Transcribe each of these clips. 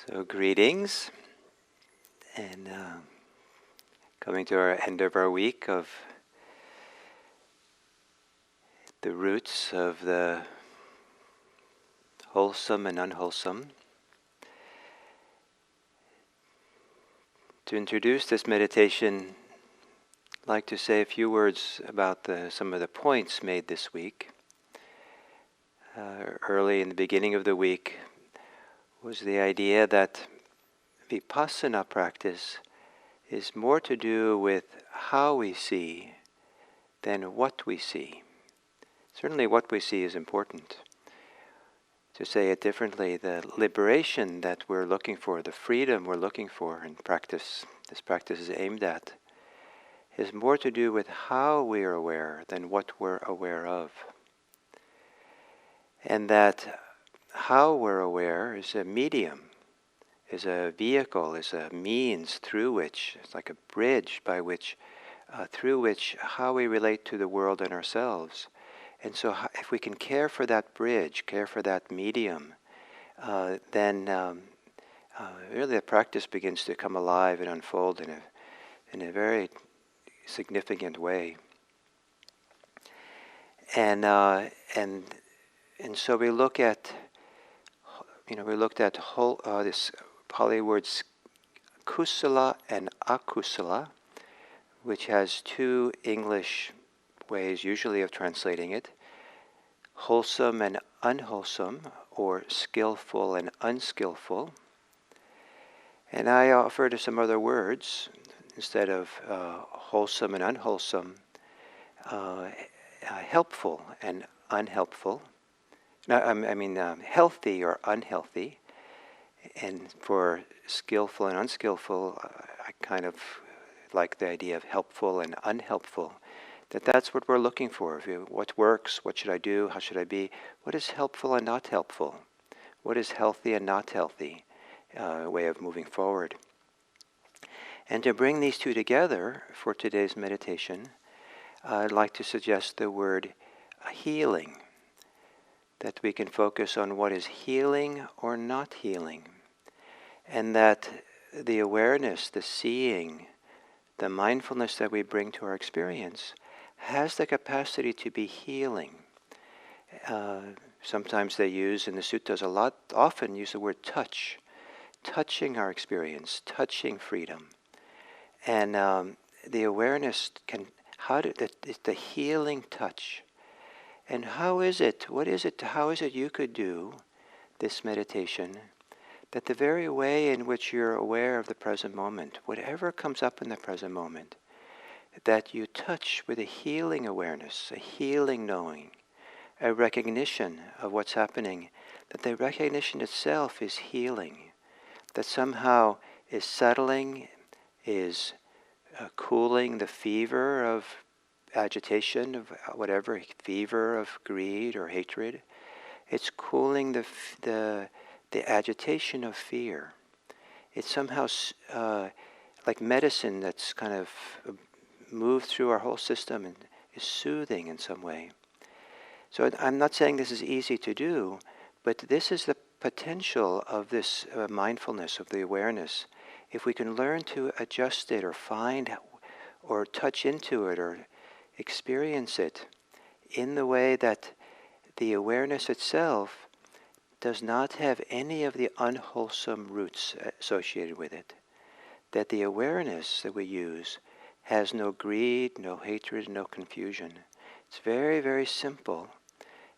So greetings, and coming to our end of our week of the roots of the wholesome and unwholesome. To introduce this meditation, I'd like to say a few words about some of the points made this week. Early in the beginning of the week was the idea that vipassana practice is more to do with how we see than what we see. Certainly what we see is important. To say it differently, the liberation that we're looking for, the freedom we're looking for in practice, this practice is aimed at, is more to do with how we are aware than what we're aware of. And that how we're aware is a medium, is a vehicle, is a means through which, it's like a bridge by which, through which how we relate to the world and ourselves. And so if we can care for that bridge, care for that medium, then really the practice begins to come alive and unfold in a very significant way. And so we look at, we looked at this Pali words kusala and akusala, which has two English ways usually of translating it: wholesome and unwholesome, or skillful and unskillful. And I offered some other words instead of wholesome and unwholesome, helpful and unhelpful. Healthy or unhealthy. And for skillful and unskillful, I kind of like the idea of helpful and unhelpful. That's what we're looking for. What works? What should I do? How should I be? What is helpful and not helpful? What is healthy and not healthy? Way of moving forward. And to bring these two together for today's meditation, I'd like to suggest the word healing. That we can focus on what is healing or not healing. And that the awareness, the seeing, the mindfulness that we bring to our experience has the capacity to be healing. Sometimes they use, in the suttas often use the word touch. Touching our experience, touching freedom. And the awareness the healing touch. And how is it you could do this meditation, that the very way in which you're aware of the present moment, whatever comes up in the present moment, that you touch with a healing awareness, a healing knowing, a recognition of what's happening, that the recognition itself is healing, that somehow is settling, is cooling the fever of agitation, of whatever, fever of greed or hatred. It's cooling the agitation of fear. It's somehow like medicine that's kind of moved through our whole system and is soothing in some way. So I'm not saying this is easy to do, but this is the potential of this mindfulness, of the awareness. If we can learn to adjust it or find or touch into it or experience it in the way that the awareness itself does not have any of the unwholesome roots associated with it. That the awareness that we use has no greed, no hatred, no confusion. It's very, very simple.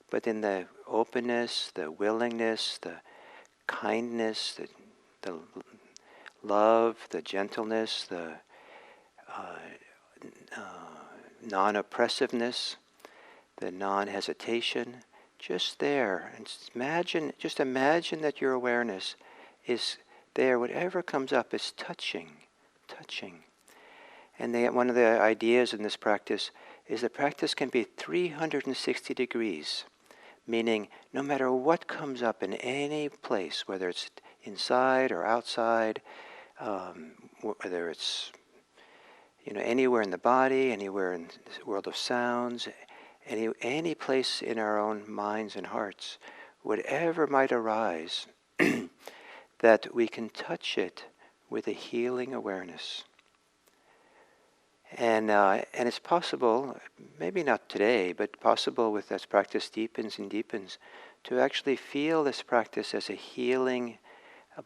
But in the openness, the willingness, the kindness, the love, the gentleness, the non-oppressiveness, the non-hesitation, just there. And just imagine that your awareness is there. Whatever comes up is touching. And one of the ideas in this practice is the practice can be 360 degrees, meaning no matter what comes up in any place, whether it's inside or outside, whether it's anywhere in the body, anywhere in the world of sounds, any place in our own minds and hearts, whatever might arise, that we can touch it with a healing awareness. And it's possible, maybe not today, but possible with as practice deepens and deepens, to actually feel this practice as a healing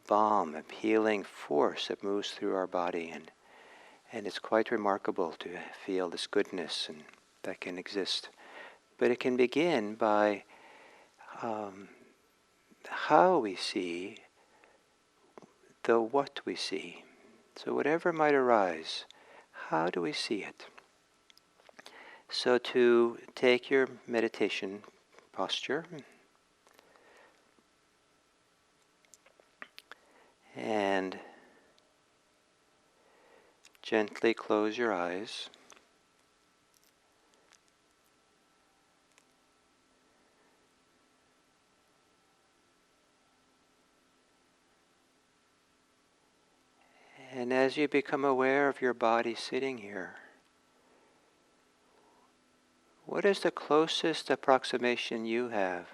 balm, a healing force that moves through our body. And it's quite remarkable to feel this goodness and that can exist. But it can begin by how we see the what we see. So whatever might arise, how do we see it? So to take your meditation posture and gently close your eyes. And as you become aware of your body sitting here, what is the closest approximation you have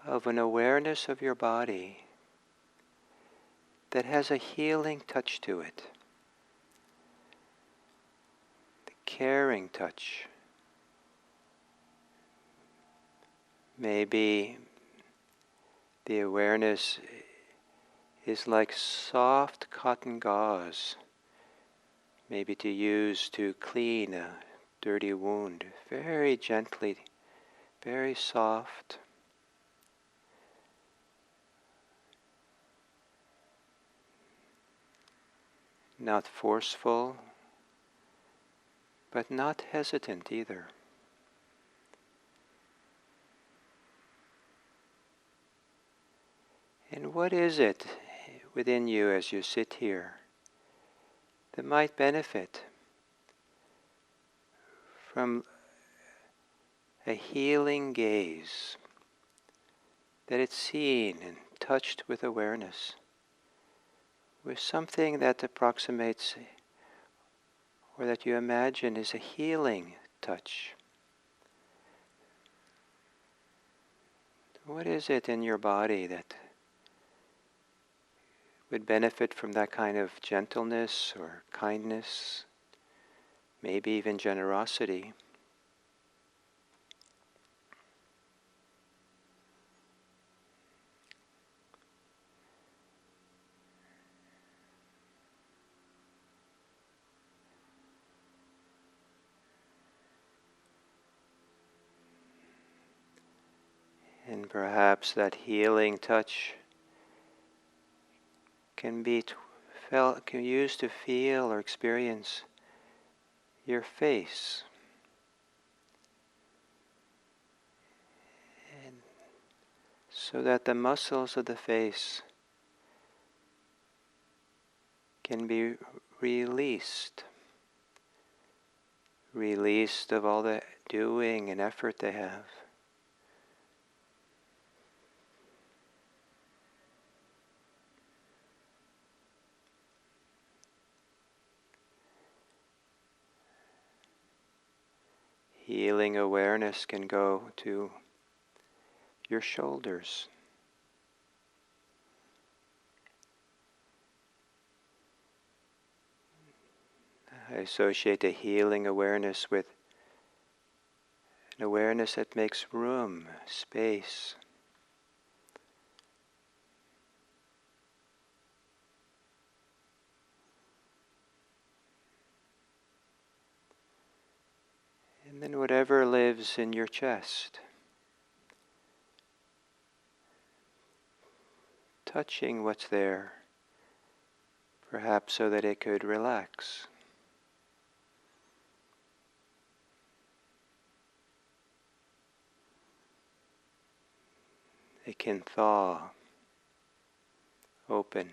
of an awareness of your body that has a healing touch to it? The caring touch. Maybe the awareness is like soft cotton gauze, maybe to use to clean a dirty wound, very gently, very soft. Not forceful, but not hesitant either. And what is it within you as you sit here that might benefit from a healing gaze, that it's seen and touched with awareness, with something that approximates or that you imagine is a healing touch? What is it in your body that would benefit from that kind of gentleness or kindness, maybe even generosity? And perhaps that healing touch can be can use to feel or experience your face, and so that the muscles of the face can be released of all the doing and effort they have. Healing awareness can go to your shoulders. I associate a healing awareness with an awareness that makes room, space. And then whatever lives in your chest, touching what's there, perhaps so that it could relax. It can thaw, open,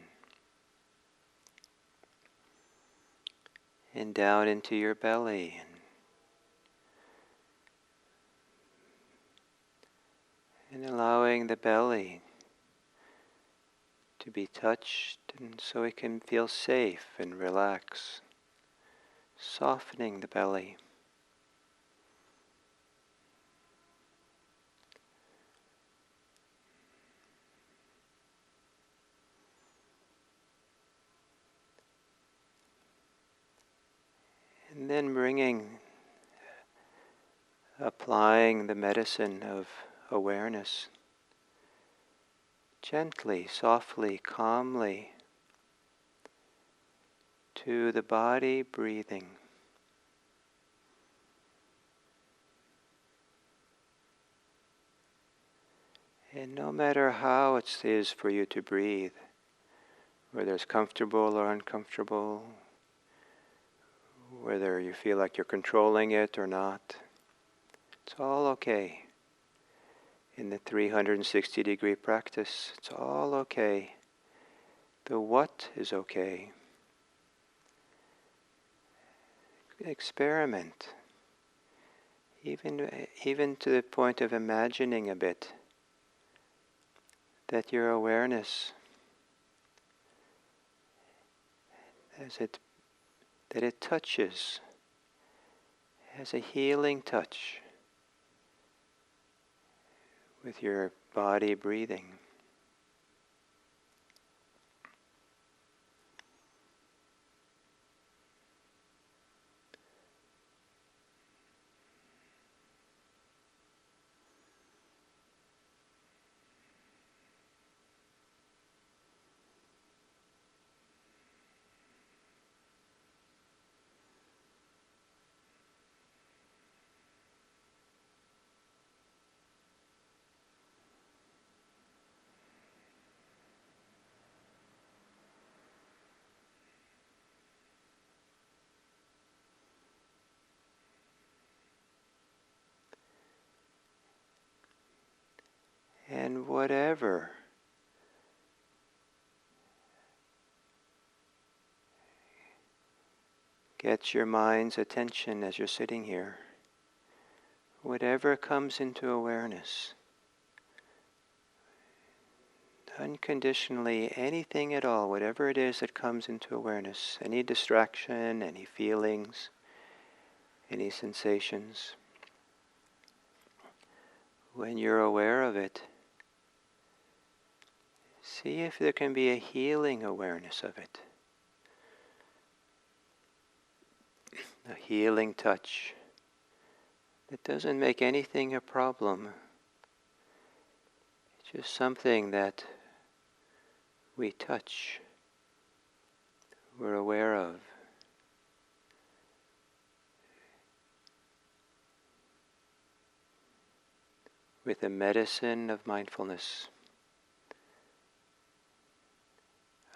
and down into your belly, and allowing the belly to be touched, and so it can feel safe and relax, softening the belly. And then applying the medicine of awareness gently, softly, calmly to the body breathing. And no matter how it is for you to breathe, whether it's comfortable or uncomfortable, whether you feel like you're controlling it or not, it's all okay. In the 360-degree practice, it's all okay. The what is okay. Experiment, even to the point of imagining a bit that your awareness, that it touches, has a healing touch with your body breathing. And whatever gets your mind's attention as you're sitting here, whatever comes into awareness, unconditionally, anything at all, whatever it is that comes into awareness, any distraction, any feelings, any sensations, when you're aware of it, see if there can be a healing awareness of it. A healing touch that doesn't make anything a problem. It's just something that we touch, we're aware of. With the medicine of mindfulness,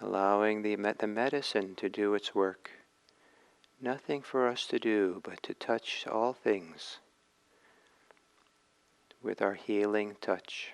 allowing the medicine to do its work. Nothing for us to do but to touch all things with our healing touch.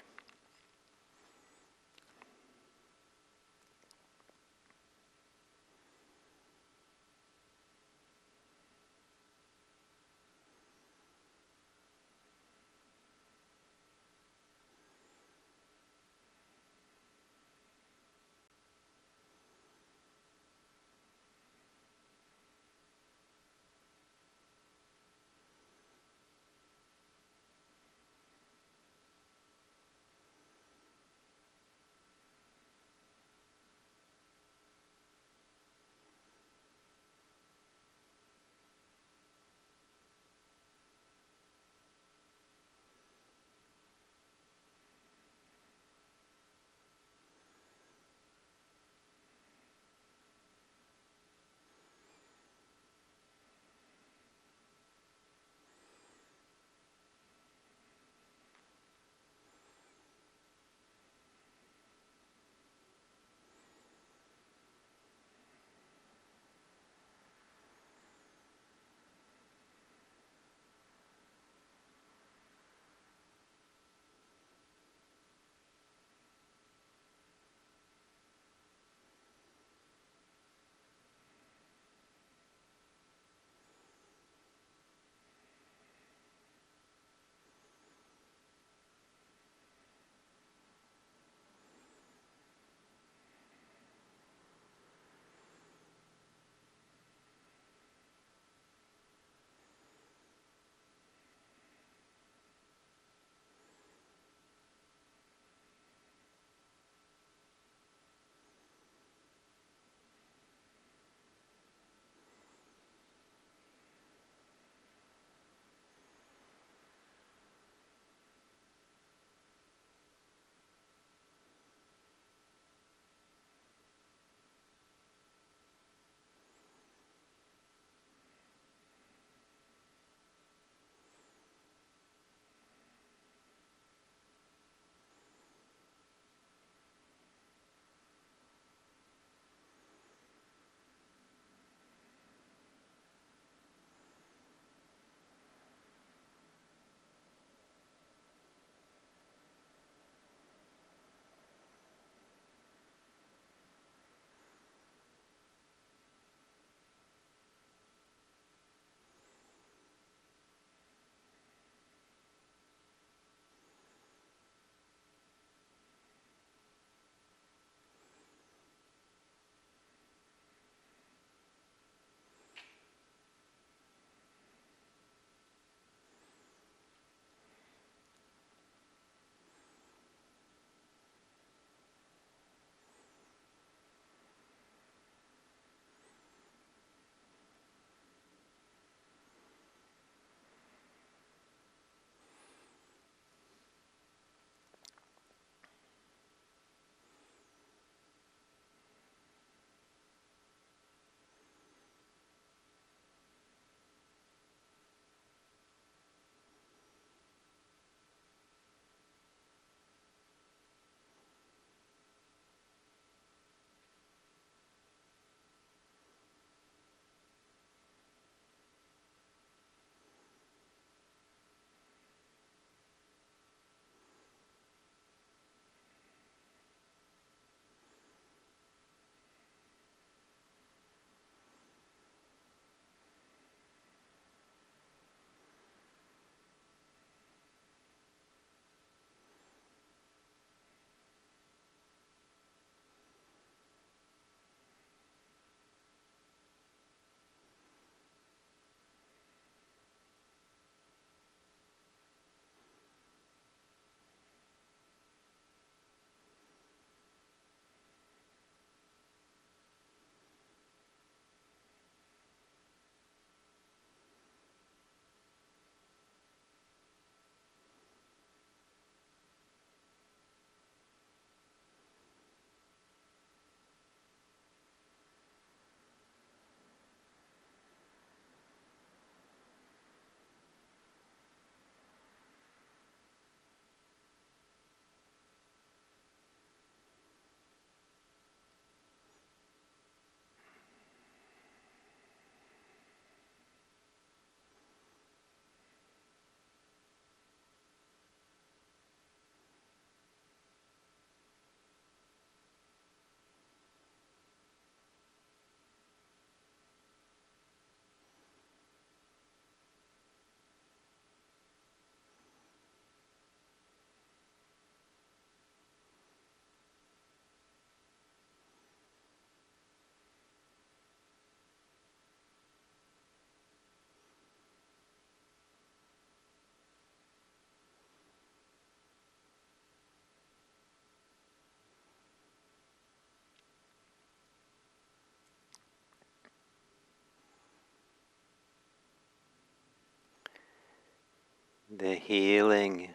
the healing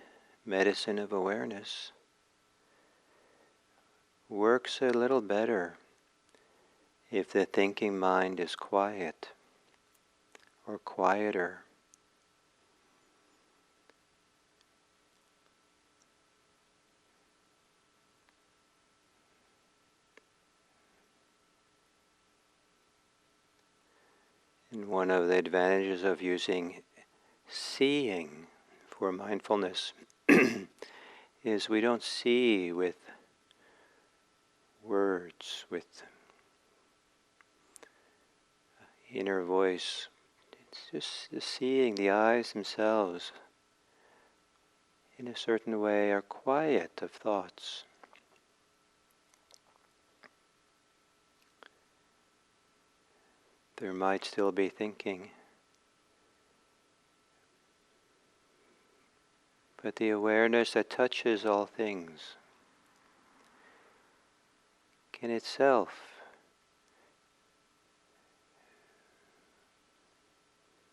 medicine of awareness works a little better if the thinking mind is quiet or quieter. And one of the advantages of using seeing for mindfulness is we don't see with words, with inner voice. It's just the seeing. The eyes themselves, in a certain way, are quiet of thoughts. There might still be thinking, but the awareness that touches all things can itself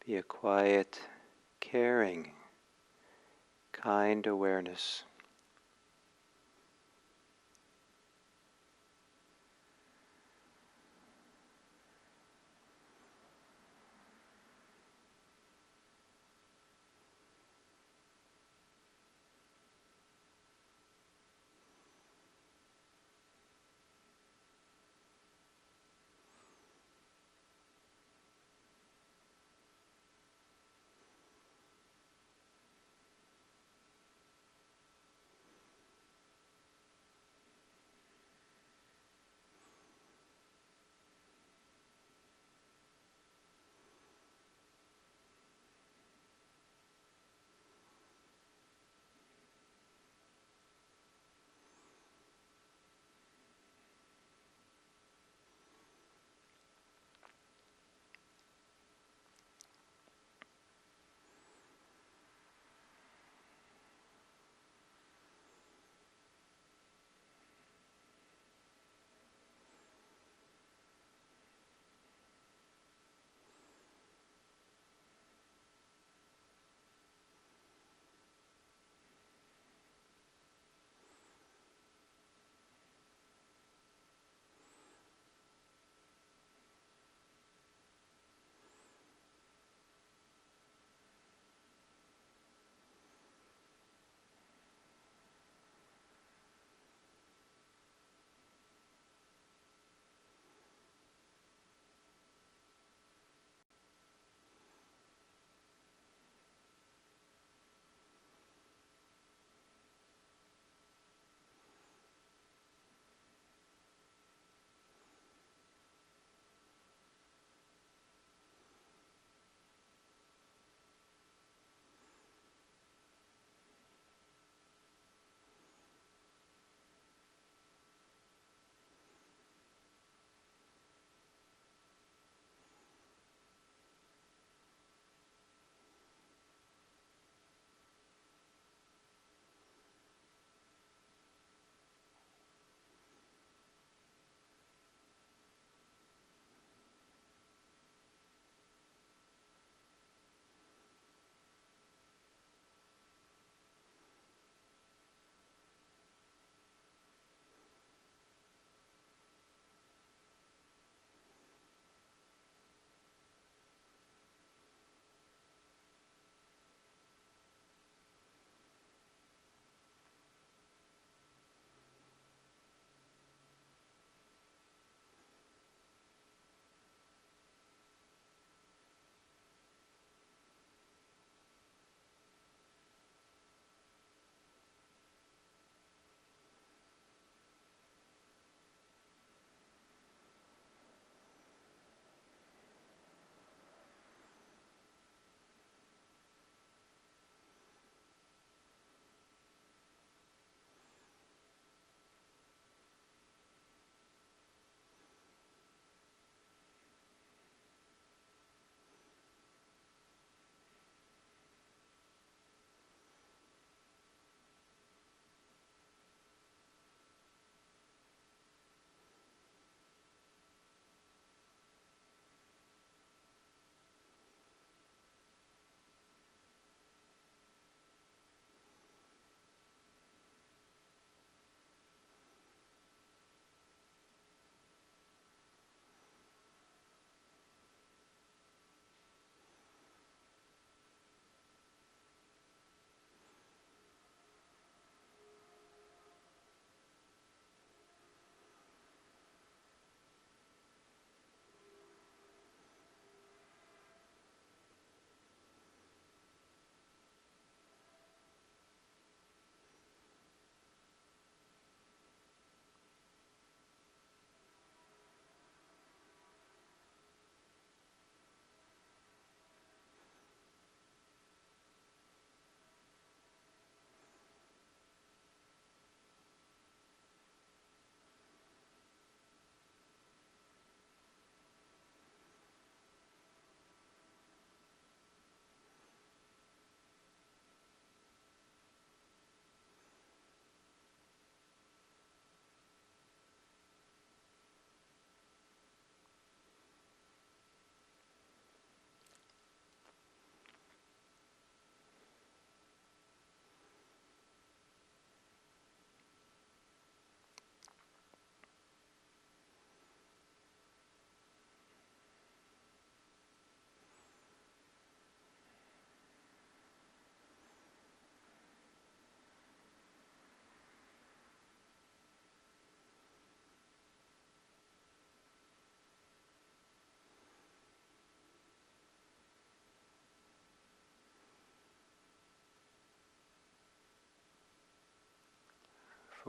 be a quiet, caring, kind awareness.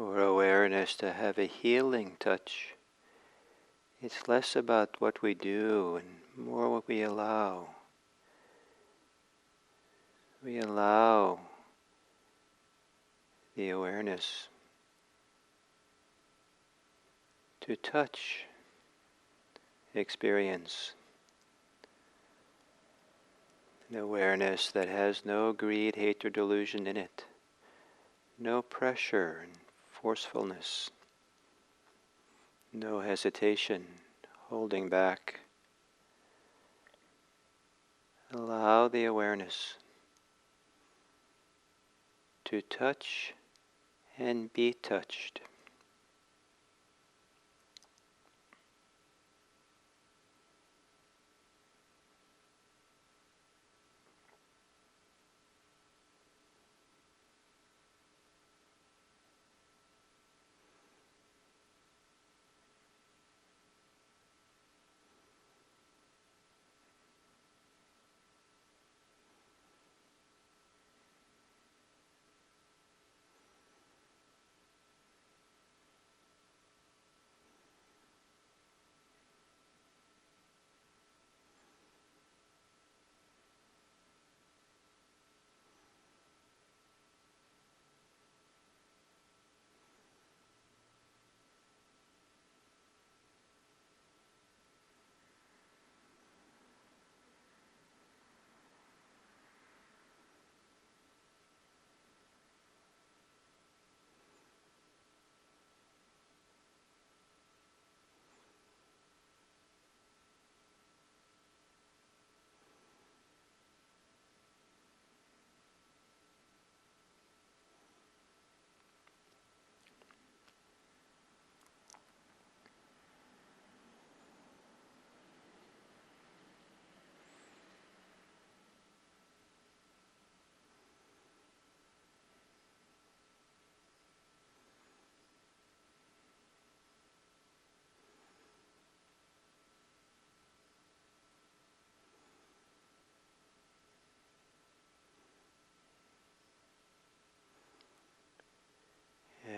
for awareness to have a healing touch. It's less about what we do and more what we allow. We allow the awareness to touch experience. An awareness that has no greed, hate, or delusion in it. No pressure and forcefulness. No hesitation, holding back. Allow the awareness to touch and be touched.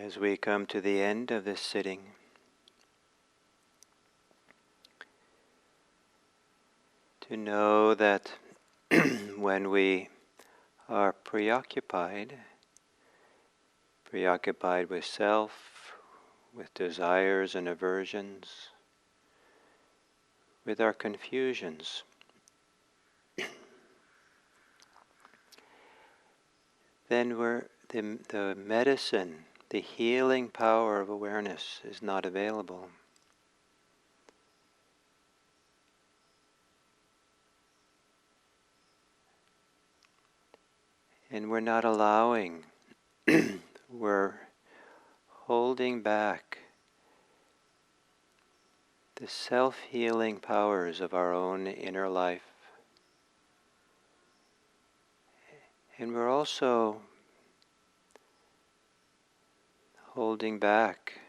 As we come to the end of this sitting, to know that when we are preoccupied with self, with desires and aversions, with our confusions, then the medicine, the healing power of awareness is not available. And we're not allowing, we're holding back the self-healing powers of our own inner life. And we're also holding back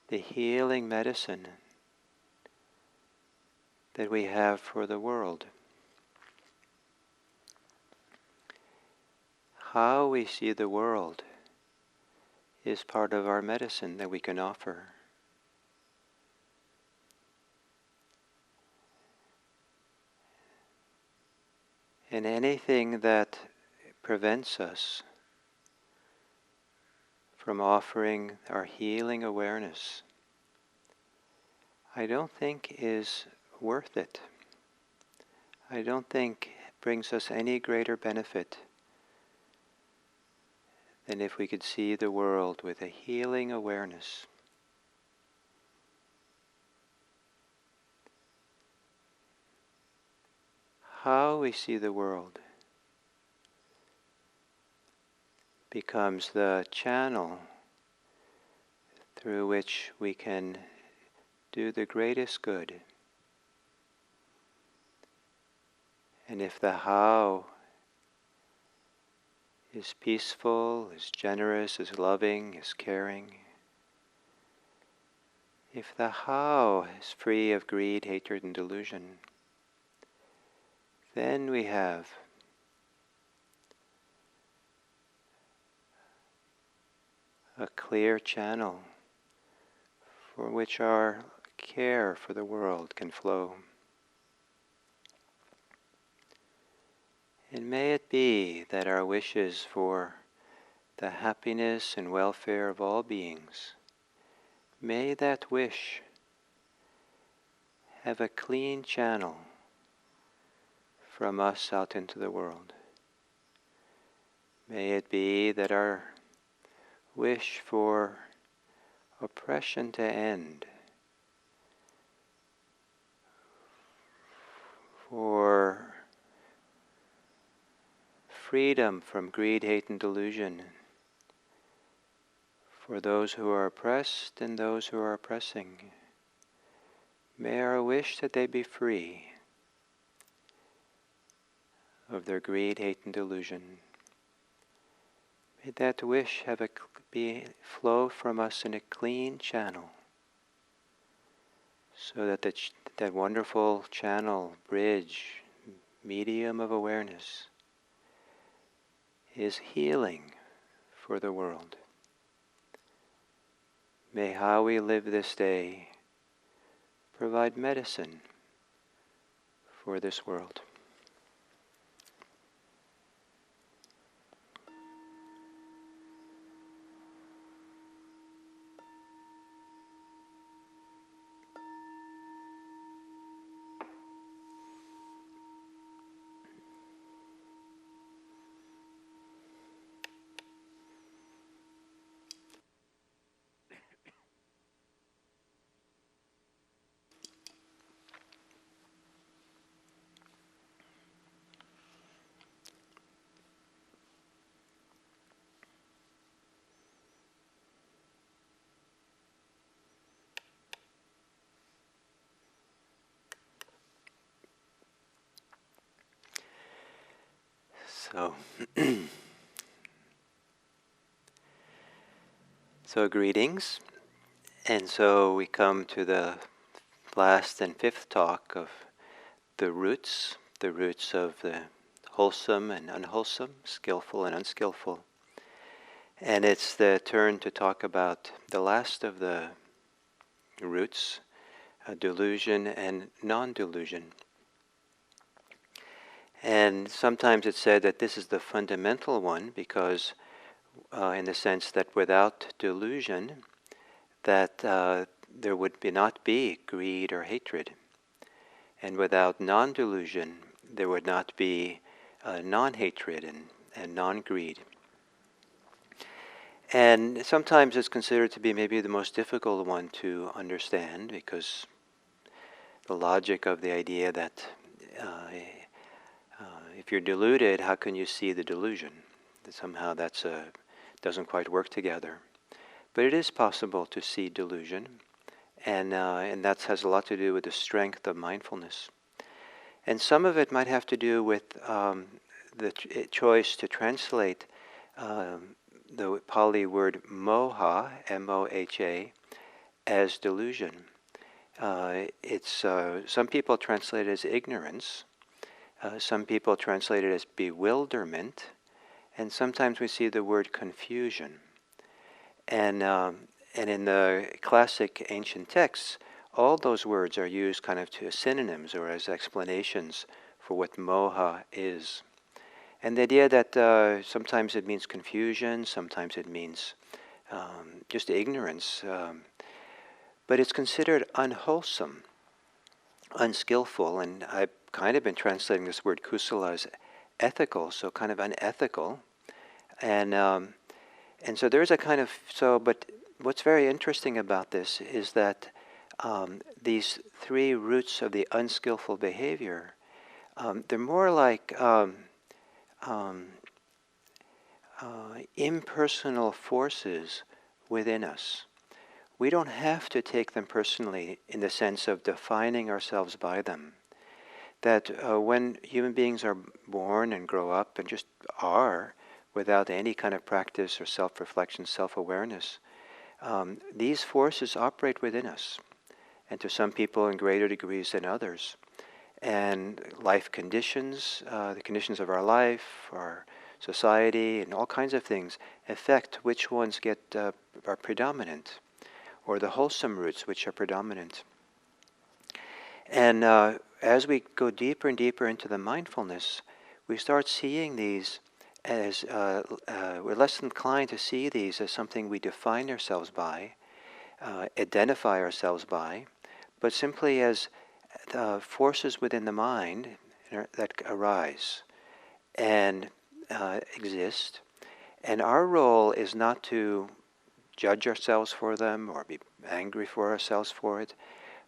the healing medicine that we have for the world. How we see the world is part of our medicine that we can offer. And anything that prevents us from offering our healing awareness, I don't think is worth it. I don't think brings us any greater benefit than if we could see the world with a healing awareness. How we see the world becomes the channel through which we can do the greatest good. And if the how is peaceful, is generous, is loving, is caring, if the how is free of greed, hatred, and delusion, then we have a clear channel for which our care for the world can flow. And may it be that our wishes for the happiness and welfare of all beings, may that wish have a clean channel from us out into the world. May it be that our wish for oppression to end, for freedom from greed, hate, and delusion, for those who are oppressed and those who are oppressing. May our wish that they be free of their greed, hate, and delusion. May that wish have flow from us in a clean channel, so that that wonderful channel, bridge, medium of awareness is healing for the world. May how we live this day provide medicine for this world. So greetings, and so we come to the last and fifth talk of the roots of the wholesome and unwholesome, skillful and unskillful. And it's the turn to talk about the last of the roots, delusion and non-delusion. And sometimes it's said that this is the fundamental one because in the sense that without delusion, that there would not be greed or hatred. And without non-delusion, there would not be non-hatred and non-greed. And sometimes it's considered to be maybe the most difficult one to understand because the logic of the idea that if you're deluded, how can you see the delusion? That somehow that's doesn't quite work together. But it is possible to see delusion, and that has a lot to do with the strength of mindfulness. And some of it might have to do with the choice to translate the Pali word moha, M-O-H-A, as delusion. It's some people translate it as ignorance. Some people translate it as bewilderment, and sometimes we see the word confusion. And in the classic ancient texts, all those words are used kind of as synonyms or as explanations for what moha is. And the idea that sometimes it means confusion, sometimes it means just ignorance, but it's considered unwholesome, unskillful, and I've kind of been translating this word kusala as ethical, so kind of unethical, and so there's a kind of but what's very interesting about this is that these three roots of the unskillful behavior, they're more like impersonal forces within us. We don't have to take them personally in the sense of defining ourselves by them. That when human beings are born and grow up and just are, without any kind of practice or self-reflection, self-awareness, these forces operate within us, and to some people in greater degrees than others. And life conditions, the conditions of our life, our society, and all kinds of things affect which ones get are predominant, or the wholesome roots which are predominant. And as we go deeper and deeper into the mindfulness, we start seeing these as, we're less inclined to see these as something we define ourselves by, identify ourselves by, but simply as forces within the mind that arise and exist. And our role is not to judge ourselves for them or be angry for ourselves for it,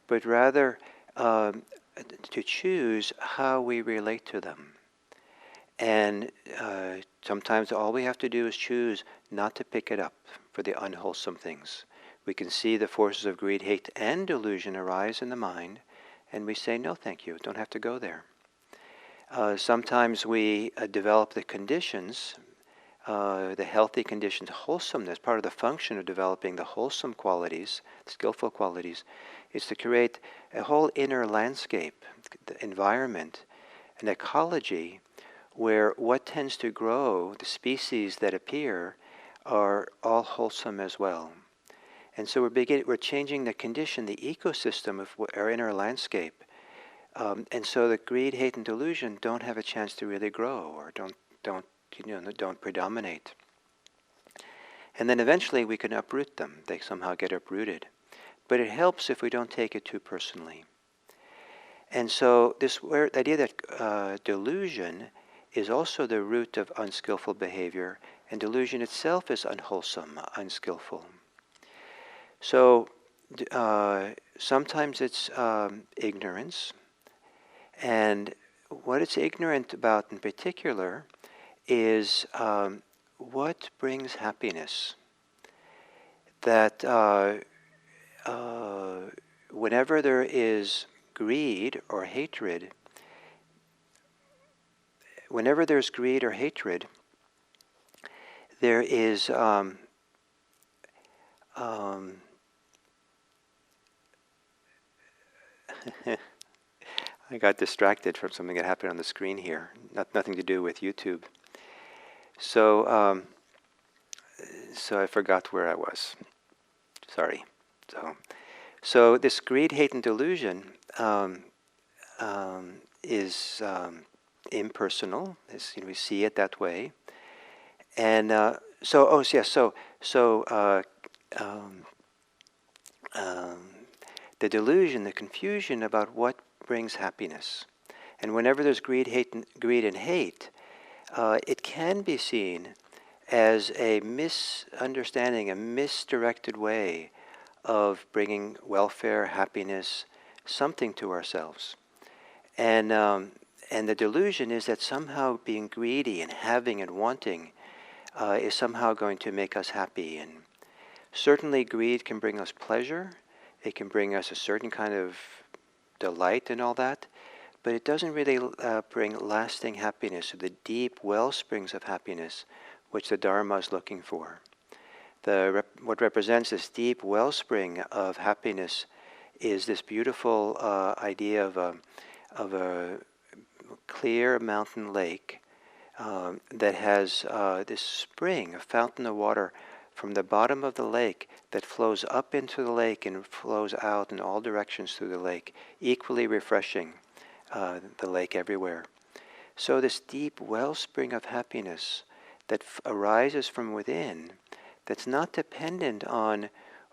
but rather to choose how we relate to them. And sometimes all we have to do is choose not to pick it up for the unwholesome things. We can see the forces of greed, hate, and delusion arise in the mind, and we say, no, thank you, don't have to go there. Sometimes we develop the conditions, the healthy conditions, wholesomeness. Part of the function of developing the wholesome qualities, skillful qualities, is to create a whole inner landscape, the environment, an ecology where what tends to grow, the species that appear, are all wholesome as well. And so we're changing the condition, the ecosystem of our inner landscape. And so the greed, hate, and delusion don't have a chance to really grow, or don't predominate. And then eventually we can uproot them. They somehow get uprooted. But it helps if we don't take it too personally. And so the idea that delusion is also the root of unskillful behavior, and delusion itself is unwholesome, unskillful. So sometimes it's ignorance, and what it's ignorant about in particular is what brings happiness. That whenever there is greed or hatred, there is I got distracted from something that happened on the screen here. Nothing to do with YouTube. So I forgot where I was. Sorry. So this greed, hate, and delusion is impersonal. We see it that way. And the delusion, the confusion about what brings happiness. And whenever there's greed and hate, it can be seen as a misunderstanding, a misdirected way of bringing welfare, happiness, something to ourselves. And the delusion is that somehow being greedy and having and wanting is somehow going to make us happy. And certainly greed can bring us pleasure. It can bring us a certain kind of delight and all that. But it doesn't really bring lasting happiness, or the deep wellsprings of happiness which the Dharma is looking for. What represents this deep wellspring of happiness is this beautiful idea of a clear mountain lake that has this spring, a fountain of water from the bottom of the lake that flows up into the lake and flows out in all directions through the lake, equally refreshing the lake everywhere. So this deep wellspring of happiness that arises from within, that's not dependent on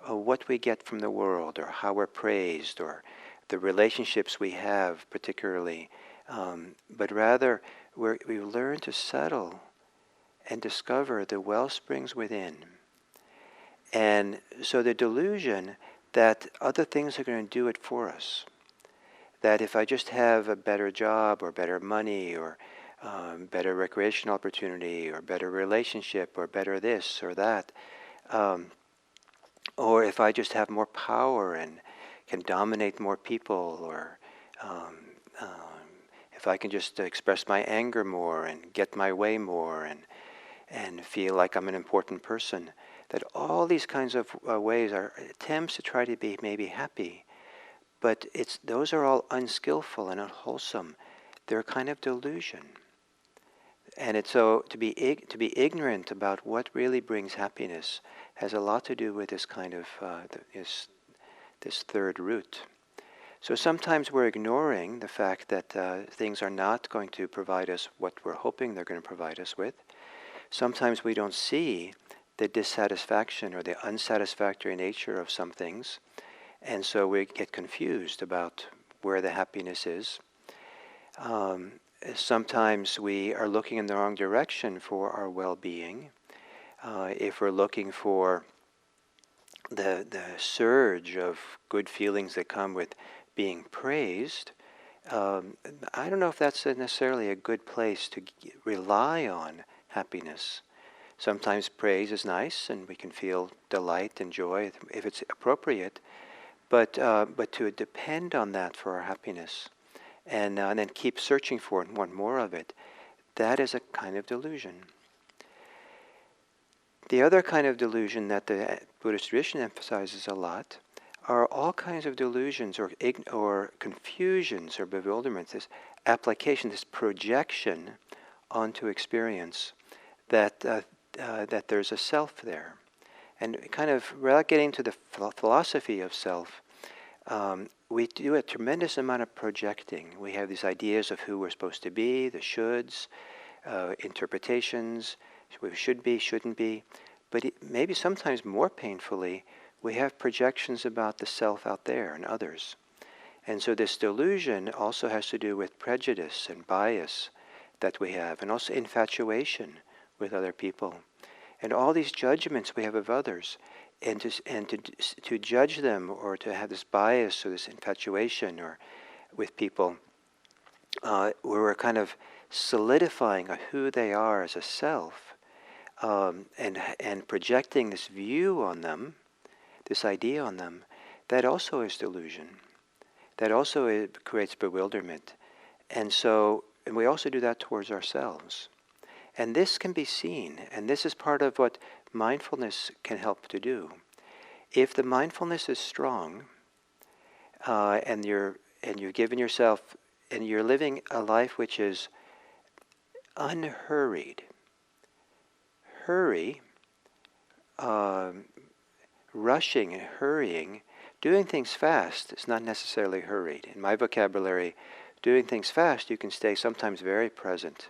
what we get from the world, or how we're praised, or the relationships we have particularly, but rather we learn to settle and discover the wellsprings within. And so the delusion that other things are going to do it for us, that if I just have a better job, or better money, or better recreational opportunity, or better relationship, or better this or that, or if I just have more power and can dominate more people, or if I can just express my anger more and get my way more and feel like I'm an important person, that all these kinds of ways are attempts to try to be maybe happy, but those are all unskillful and unwholesome. They're a kind of delusion. And it's so to be ignorant about what really brings happiness has a lot to do with this kind of this third root. So sometimes we're ignoring the fact that things are not going to provide us what we're hoping they're going to provide us with. Sometimes we don't see the dissatisfaction or the unsatisfactory nature of some things, and so we get confused about where the happiness is. Sometimes we are looking in the wrong direction for our well-being. If we're looking for the surge of good feelings that come with being praised, I don't know if that's necessarily a good place to rely on happiness. Sometimes praise is nice, and we can feel delight and joy if it's appropriate, but to depend on that for our happiness, and then keep searching for it and want more of it, that is a kind of delusion. The other kind of delusion that the Buddhist tradition emphasizes a lot are all kinds of delusions or confusions or bewilderments, this application, this projection onto experience that there's a self there. And kind of, without getting to the philosophy of self, we do a tremendous amount of projecting. We have these ideas of who we're supposed to be, the shoulds, interpretations, we should be, shouldn't be. But maybe sometimes more painfully, we have projections about the self out there and others. And so this delusion also has to do with prejudice and bias that we have, and also infatuation with other people. And all these judgments we have of others, and to judge them or to have this bias or this infatuation or with people, where we're kind of solidifying who they are as a self, and projecting this view on them, this idea on them, that also is delusion. That also creates bewilderment. And we also do that towards ourselves. And this can be seen, and this is part of what mindfulness can help to do. If the mindfulness is strong, and you're giving yourself, and you're living a life which is unhurried. Rushing and hurrying, doing things fast is not necessarily hurried. In my vocabulary, doing things fast, you can stay sometimes very present.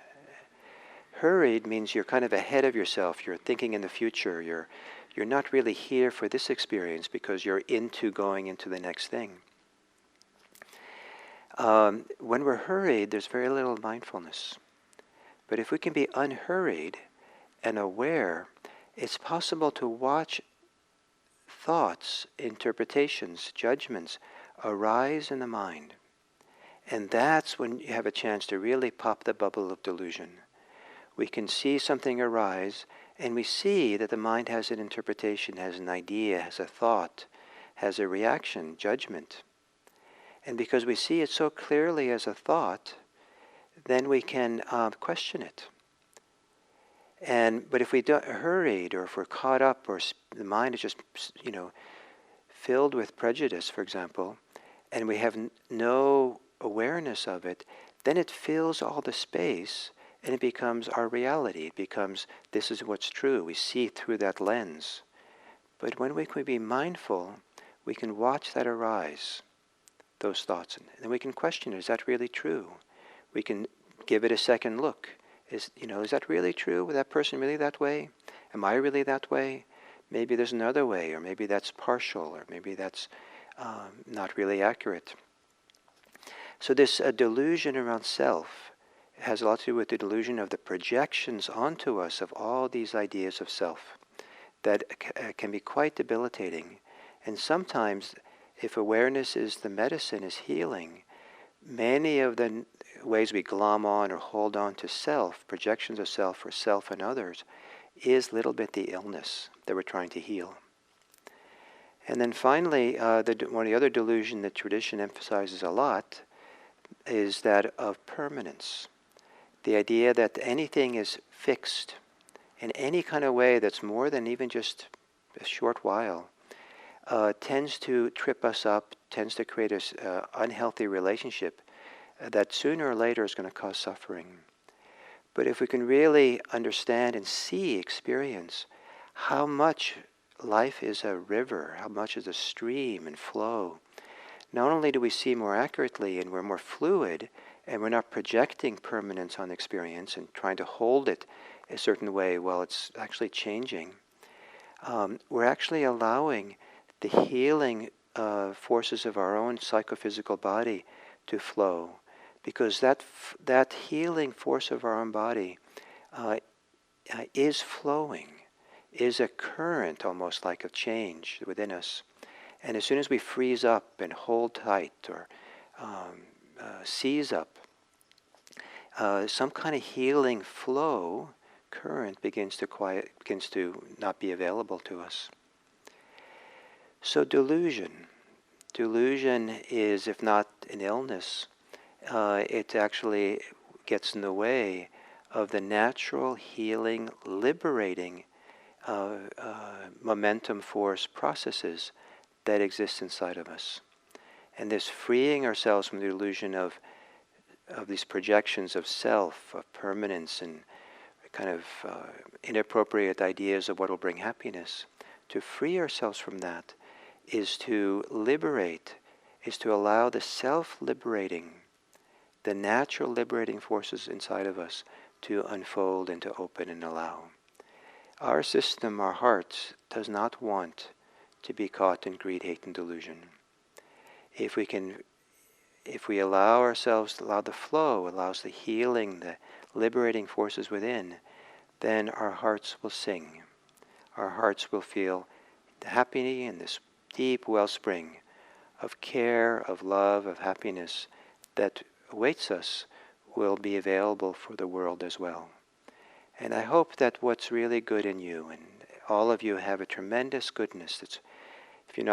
Hurried means you're kind of ahead of yourself. You're thinking in the future. You're not really here for this experience because you're going into the next thing. When we're hurried, there's very little mindfulness. But if we can be unhurried and aware, it's possible to watch thoughts, interpretations, judgments arise in the mind. And that's when you have a chance to really pop the bubble of delusion. We can see something arise, and we see that the mind has an interpretation, has an idea, has a thought, has a reaction, judgment. And because we see it so clearly as a thought, then we can question it. But if we hurried, or if we're caught up, or the mind is just, filled with prejudice, for example, and we have no awareness of it, then it fills all the space, and it becomes our reality. It becomes, this is what's true. We see through that lens. But when we can be mindful, we can watch that arise, those thoughts, and then we can question, is that really true? We can give it a second look. Is that really true? Was that person really that way? Am I really that way? Maybe there's another way, or maybe that's partial, or maybe that's not really accurate. So this delusion around self has a lot to do with the delusion of the projections onto us of all these ideas of self that can be quite debilitating. And sometimes, if awareness is the medicine, is healing, many of the ways we glom on or hold on to self, projections of self for self and others, is a little bit the illness that we're trying to heal. And then finally, one of the other delusion that tradition emphasizes a lot is that of permanence. The idea that anything is fixed in any kind of way that's more than even just a short while, tends to trip us up, tends to create an unhealthy relationship that sooner or later is going to cause suffering. But if we can really understand and see, experience how much life is a river, how much is a stream and flow. Not only do we see more accurately and we're more fluid, and we're not projecting permanence on experience and trying to hold it a certain way while it's actually changing, we're actually allowing the healing forces of our own psychophysical body to flow, because that healing force of our own body is flowing, is a current almost like of change within us. And as soon as we freeze up and hold tight or seize up, some kind of healing flow current begins to not be available to us. So delusion is, if not an illness, it actually gets in the way of the natural healing, liberating momentum force processes that exist inside of us. And this freeing ourselves from the illusion of these projections of self, of permanence, and kind of inappropriate ideas of what will bring happiness, to free ourselves from that is to liberate, is to allow the self-liberating, the natural liberating forces inside of us to unfold and to open and allow. Our system, our heart, does not want to be caught in greed, hate, and delusion. If we allow ourselves to allow the flow, allows the healing, the liberating forces within, then our hearts will sing. Our hearts will feel the happy and this deep wellspring of care, of love, of happiness that awaits us will be available for the world as well. And I hope that what's really good in you, and all of you have a tremendous goodness that's, if you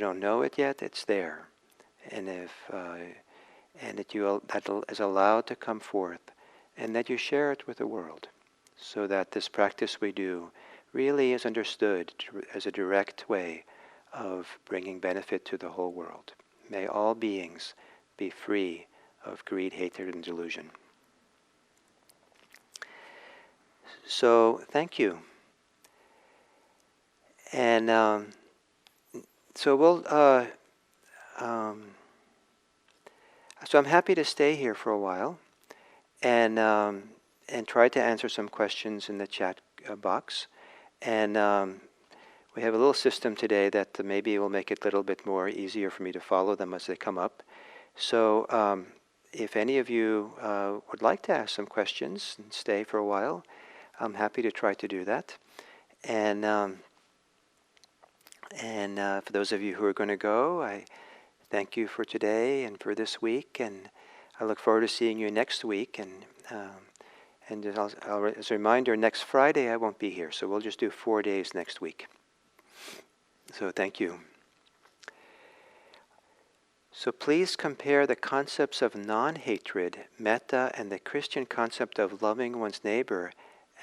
don't know it yet, it's there. And that is allowed to come forth, and that you share it with the world, so that this practice we do really is understood as a direct way of bringing benefit to the whole world. May all beings be free of greed, hatred, and delusion. So, thank you. And so we'll. So I'm happy to stay here for a while, and try to answer some questions in the chat box. And we have a little system today that maybe will make it a little bit more easier for me to follow them as they come up. So if any of you would like to ask some questions and stay for a while, I'm happy to try to do that. And for those of you who are going to go, I thank you for today and for this week, and I look forward to seeing you next week. And as a reminder, next Friday I won't be here, so we'll just do 4 days next week. So thank you. So please compare the concepts of non-hatred, metta, and the Christian concept of loving one's neighbor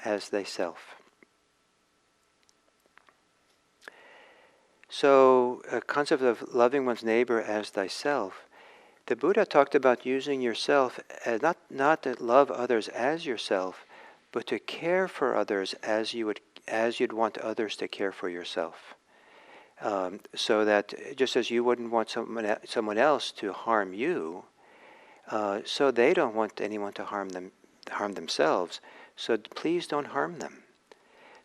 as thyself. So a concept of loving one's neighbor as thyself, the Buddha talked about using yourself as not to love others as yourself, but to care for others as you'd want others to care for yourself. So that just as you wouldn't want someone else to harm you, so they don't want anyone to harm themselves. So please don't harm them.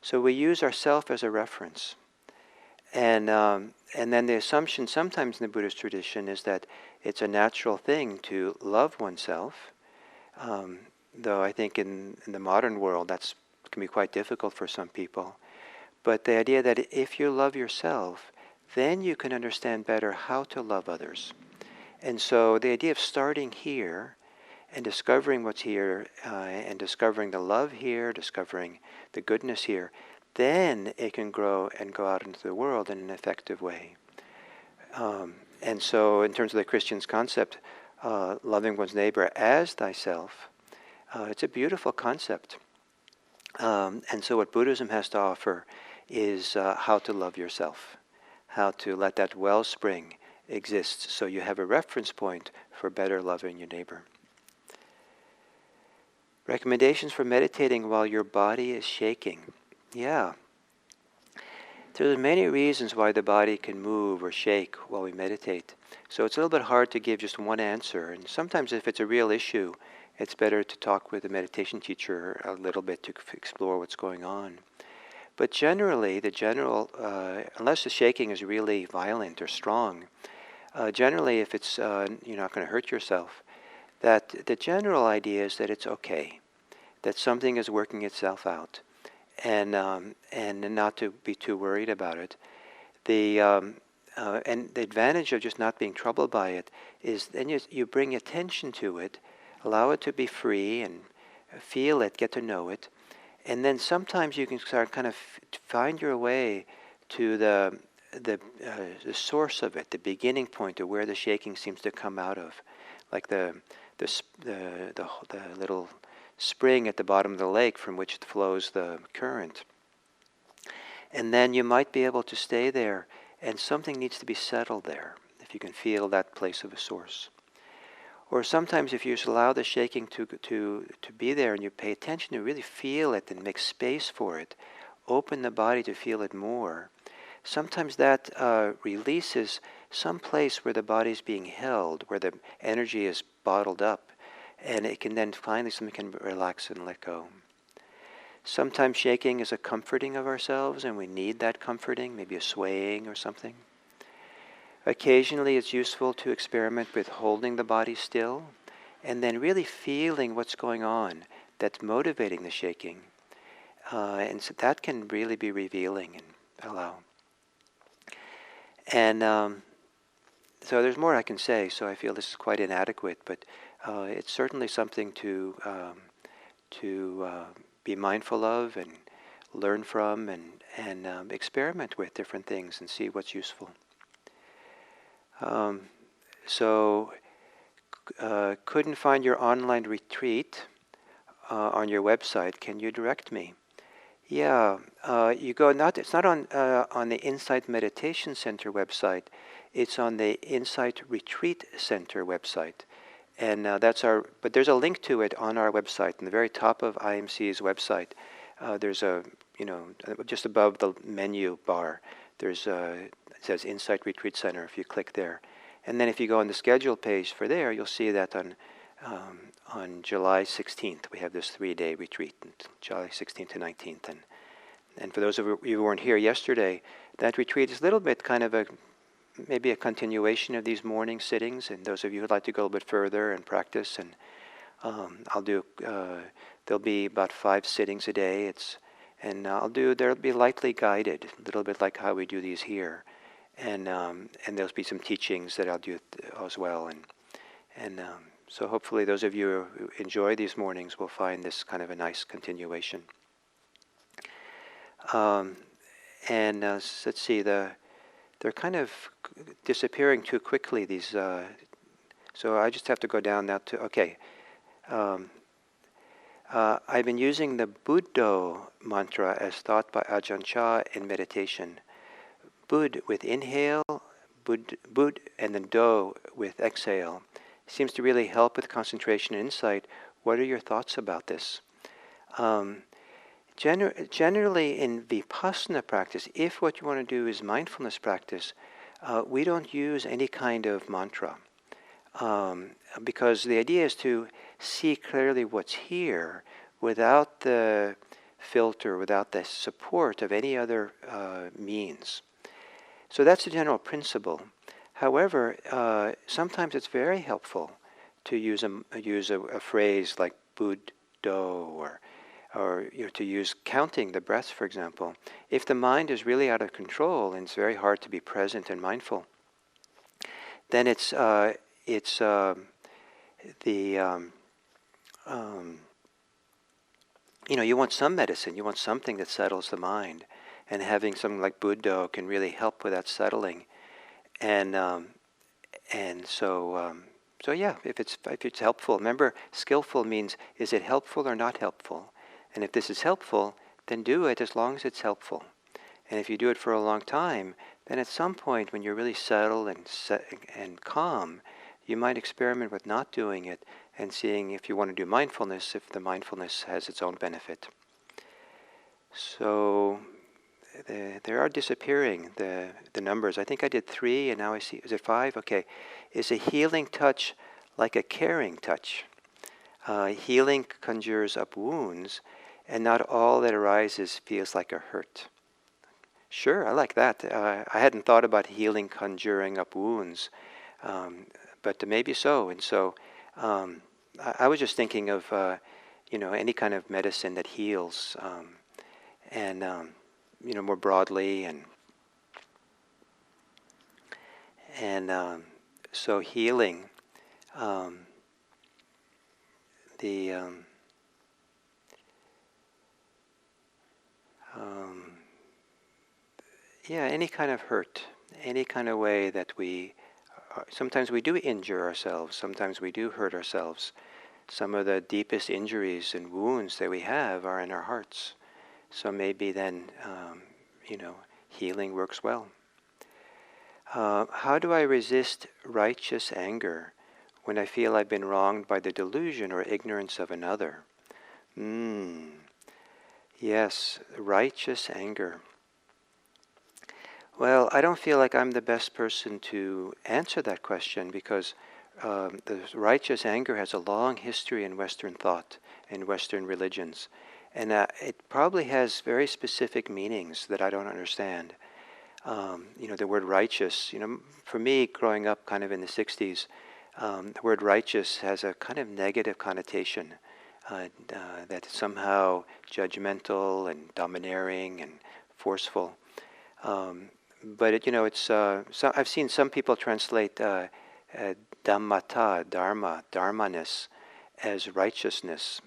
So we use ourself as a reference. And then the assumption sometimes in the Buddhist tradition is that it's a natural thing to love oneself, though I think in the modern world that can be quite difficult for some people. But the idea that if you love yourself, then you can understand better how to love others. And so the idea of starting here and discovering what's here, and discovering the love here, discovering the goodness here, then it can grow and go out into the world in an effective way. And so in terms of the Christian's concept, loving one's neighbor as thyself, it's a beautiful concept. And so what Buddhism has to offer is how to love yourself, how to let that wellspring exist so you have a reference point for better loving your neighbor. Recommendations for meditating while your body is shaking. Yeah. So there are many reasons why the body can move or shake while we meditate. So it's a little bit hard to give just one answer. And sometimes if it's a real issue, it's better to talk with a meditation teacher a little bit to explore what's going on. But generally, unless the shaking is really violent or strong, generally if it's you're not going to hurt yourself, that the general idea is that it's okay, that something is working itself out, and not to be too worried about it. And the advantage of just not being troubled by it is then you bring attention to it, allow it to be free, and feel it, get to know it, and then sometimes you can start kind of find your way to the source of it, the beginning point of where the shaking seems to come out of, like the little spring at the bottom of the lake from which flows the current. And then you might be able to stay there, and something needs to be settled there, if you can feel that place of a source. Or sometimes if you just allow the shaking to be there and you pay attention to really feel it and make space for it, open the body to feel it more, sometimes that releases some place where the body is being held, where the energy is bottled up, and it can then finally something can relax and let go. Sometimes shaking is a comforting of ourselves, and we need that comforting, maybe a swaying or something. Occasionally it's useful to experiment with holding the body still, and then really feeling what's going on that's motivating the shaking. And so that can really be revealing and allow. And so there's more I can say, so I feel this is quite inadequate, but it's certainly something to be mindful of and learn from and experiment with different things and see what's useful. Couldn't find your online retreat on your website. Can you direct me? Yeah, you go. It's not on the Insight Meditation Center website. It's on the Insight Retreat Center website, and But there's a link to it on our website, in the very top of IMC's website. There's just above the menu bar. It says Insight Retreat Center. If you click there, and then if you go on the schedule page for there, you'll see that on July 16th we have this 3-day retreat, July 16th to 19th, and for those of you who weren't here yesterday, that retreat is a little bit kind of maybe a continuation of these morning sittings, and those of you who'd like to go a little bit further and practice, and there'll be about 5 sittings a day. They'll be lightly guided, a little bit like how we do these here, and there'll be some teachings that I'll do as well, and so hopefully those of you who enjoy these mornings will find this kind of a nice continuation. Let's see, they're kind of disappearing too quickly, these, so I just have to go down now to, okay. I've been using the Buddho mantra as taught by Ajahn Chah in meditation. Bud with inhale, bud, and then do with exhale. Seems to really help with concentration and insight. What are your thoughts about this? Generally in Vipassana practice, if what you want to do is mindfulness practice, we don't use any kind of mantra. Because the idea is to see clearly what's here without the filter, without the support of any other means. So that's the general principle. However, sometimes it's very helpful to use a phrase like Buddho, or to use counting the breaths, for example. If the mind is really out of control and it's very hard to be present and mindful, then you want some medicine, you want something that settles the mind, and having something like Buddho can really help with that settling. So yeah, if it's helpful, remember, skillful means, is it helpful or not helpful? And if this is helpful, then do it as long as it's helpful. And if you do it for a long time, then at some point when you're really settled and calm, you might experiment with not doing it and seeing if you want to do mindfulness, if the mindfulness has its own benefit. So they are disappearing, the numbers. I think I did 3, and now I see, is it 5? Okay. Is a healing touch like a caring touch? Healing conjures up wounds, and not all that arises feels like a hurt. Sure, I like that. I hadn't thought about healing conjuring up wounds, but maybe so. And so I was just thinking of, any kind of medicine that heals, and more broadly, and so healing, the any kind of hurt, any kind of way that sometimes we do injure ourselves, sometimes we do hurt ourselves. Some of the deepest injuries and wounds that we have are in our hearts. So maybe then, healing works well. How do I resist righteous anger when I feel I've been wronged by the delusion or ignorance of another? Yes, righteous anger. Well, I don't feel like I'm the best person to answer that question because the righteous anger has a long history in Western thought and Western religions. And it probably has very specific meanings that I don't understand. The word righteous, for me, growing up kind of in the 60s, the word righteous has a kind of negative connotation, that somehow judgmental and domineering and forceful. But I've seen some people translate dhammata, dharma, dharmaness, as righteousness.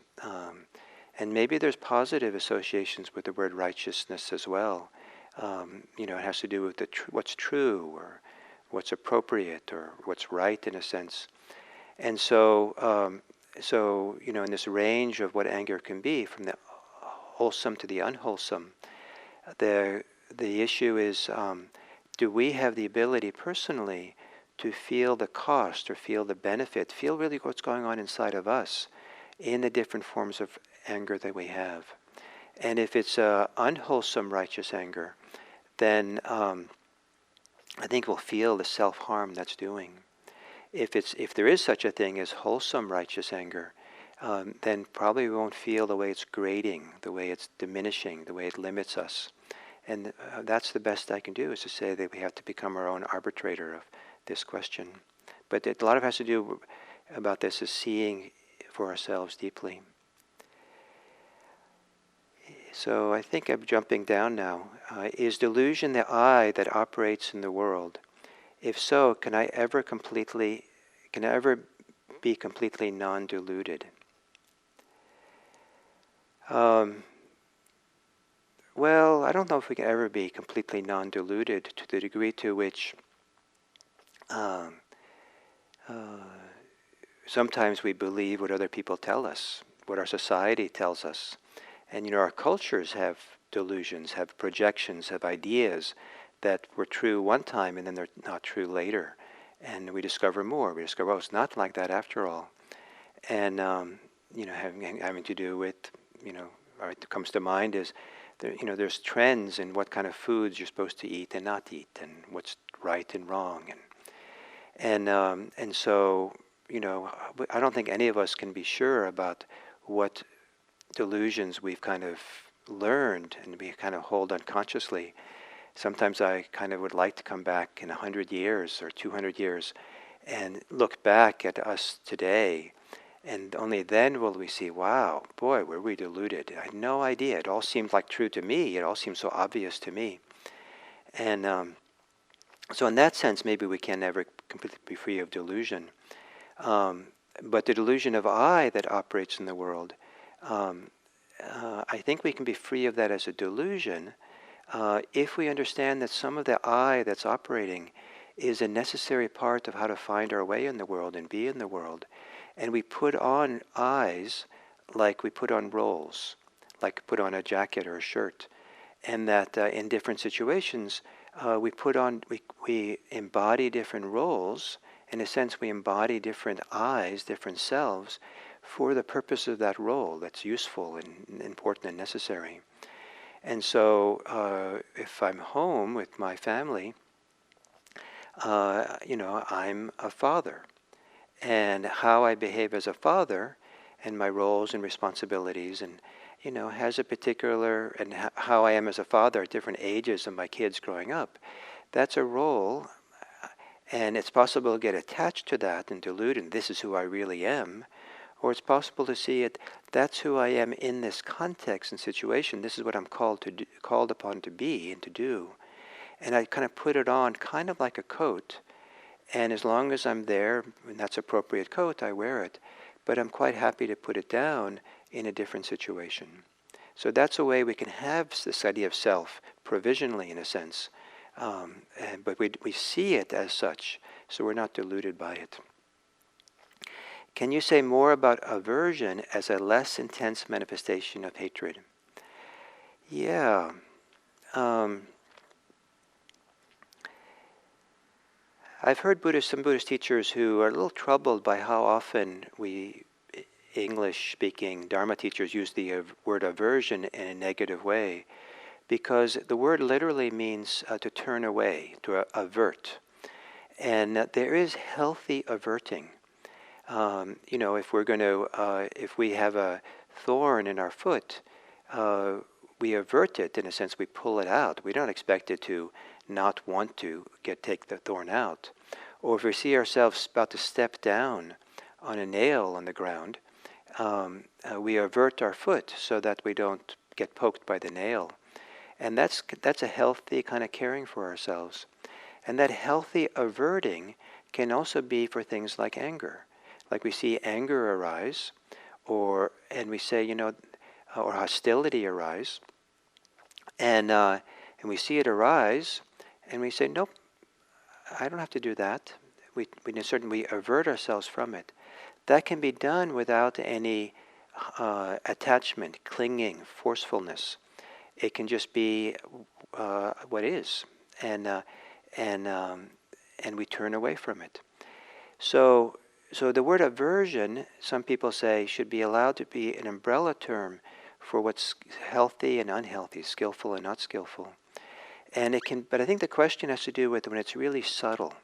And maybe there's positive associations with the word righteousness as well. It has to do with what's true or what's appropriate or what's right in a sense. And so, in this range of what anger can be, from the wholesome to the unwholesome, the issue is, do we have the ability personally to feel the cost or feel the benefit, feel really what's going on inside of us in the different forms of anger that we have? And if it's unwholesome righteous anger, then I think we'll feel the self-harm that's doing. If there is such a thing as wholesome righteous anger, then probably we won't feel the way it's grating, the way it's diminishing, the way it limits us. And that's the best I can do, is to say that we have to become our own arbitrator of this question. But a lot of it has to do about this is seeing for ourselves deeply. So I think I'm jumping down now. Is delusion the I that operates in the world? If so, can I ever be completely non-deluded? Well, I don't know if we can ever be completely non-deluded to the degree to which sometimes we believe what other people tell us, what our society tells us. And our cultures have delusions, have projections, have ideas that were true one time and then they're not true later. And we discover more. We discover, it's not like that after all. And, having to do with, what comes to mind is, there's trends in what kind of foods you're supposed to eat and not eat, and what's right and wrong. And so, I don't think any of us can be sure about what delusions we've kind of learned and we kind of hold unconsciously. Sometimes I kind of would like to come back in 100 years or 200 years and look back at us today, and only then will we see, wow, boy, were we deluded. I had no idea. It all seemed like true to me. It all seemed so obvious to me. And so in that sense, maybe we can never completely be free of delusion. But the delusion of I that operates in the world, I think we can be free of that as a delusion if we understand that some of the I that's operating is a necessary part of how to find our way in the world and be in the world. And we put on I's like we put on roles, like put on a jacket or a shirt. And that in different situations, we embody different roles. In a sense, we embody different I's, different selves, for the purpose of that role that's useful and important and necessary. And so if I'm home with my family, I'm a father. And how I behave as a father and my roles and responsibilities and, has a particular, and how I am as a father at different ages of my kids growing up, that's a role. And it's possible to get attached to that and delude, and this is who I really am. Or it's possible to see it, that's who I am in this context and situation. This is what I'm called upon to be and to do. And I kind of put it on kind of like a coat. And as long as I'm there, and that's appropriate coat, I wear it. But I'm quite happy to put it down in a different situation. So that's a way we can have this idea of self, provisionally in a sense. But we see it as such, so we're not deluded by it. Can you say more about aversion as a less intense manifestation of hatred? Yeah. I've heard some Buddhist teachers who are a little troubled by how often we English-speaking Dharma teachers use the word aversion in a negative way, because the word literally means to turn away, to avert. And there is healthy averting. If we're going to, if we have a thorn in our foot, we avert it. In a sense, we pull it out. We don't expect it to not want to take the thorn out. Or if we see ourselves about to step down on a nail on the ground, we avert our foot so that we don't get poked by the nail. And that's a healthy kind of caring for ourselves. And that healthy averting can also be for things like anger. Like we see anger arise, and we say, or hostility arise, and we see it arise, and we say, nope, I don't have to do that. We avert ourselves from it. That can be done without any attachment, clinging, forcefulness. It can just be what is, and we turn away from it. So the word aversion, some people say, should be allowed to be an umbrella term for what's healthy and unhealthy, skillful and not skillful. And but I think the question has to do with when it's really subtle,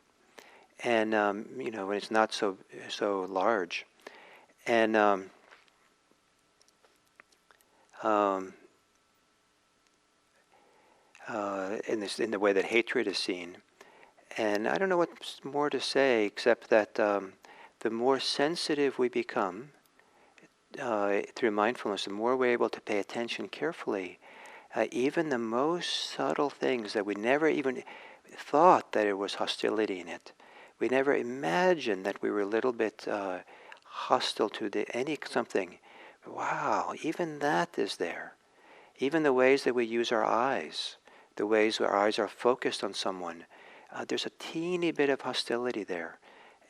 and when it's not so large, and in the way that hatred is seen. And I don't know what's more to say except that the more sensitive we become through mindfulness, the more we're able to pay attention carefully. Even the most subtle things that we never even thought that there was hostility in it. We never imagined that we were a little bit hostile to something. Wow, even that is there. Even the ways that we use our eyes, the ways our eyes are focused on someone, there's a teeny bit of hostility there.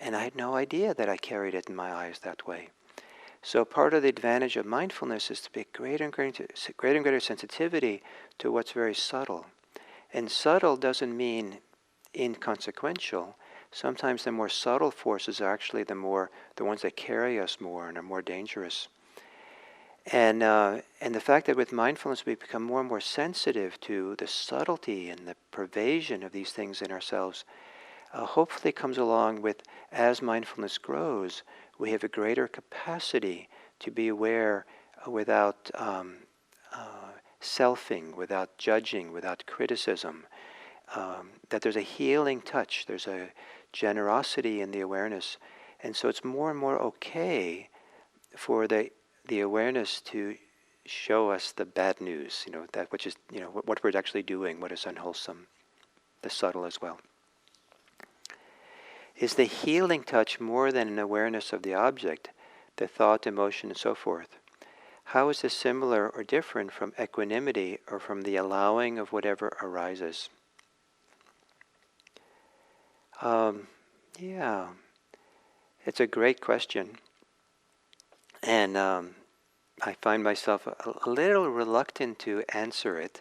And I had no idea that I carried it in my eyes that way. So part of the advantage of mindfulness is to be greater and greater sensitivity to what's very subtle. And subtle doesn't mean inconsequential. Sometimes the more subtle forces are actually the ones that carry us more and are more dangerous. And the fact that with mindfulness we become more and more sensitive to the subtlety and the pervasion of these things in ourselves, hopefully comes along with, as mindfulness grows, we have a greater capacity to be aware without selfing, without judging, without criticism, that there's a healing touch, there's a generosity in the awareness. And so it's more and more okay for the awareness to show us the bad news, that which is, what we're actually doing, what is unwholesome, the subtle as well. Is the healing touch more than an awareness of the object, the thought, emotion, and so forth? How is this similar or different from equanimity or from the allowing of whatever arises? Yeah, it's a great question. And I find myself a little reluctant to answer it,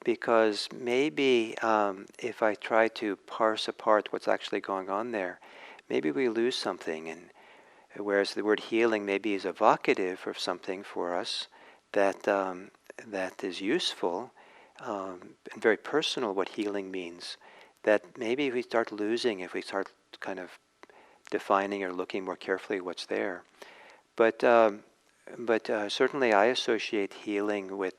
because maybe if I try to parse apart what's actually going on there, maybe we lose something. And whereas the word healing maybe is evocative of something for us that that is useful and very personal, what healing means, that maybe if we start losing, if we start kind of defining or looking more carefully what's there. But certainly I associate healing with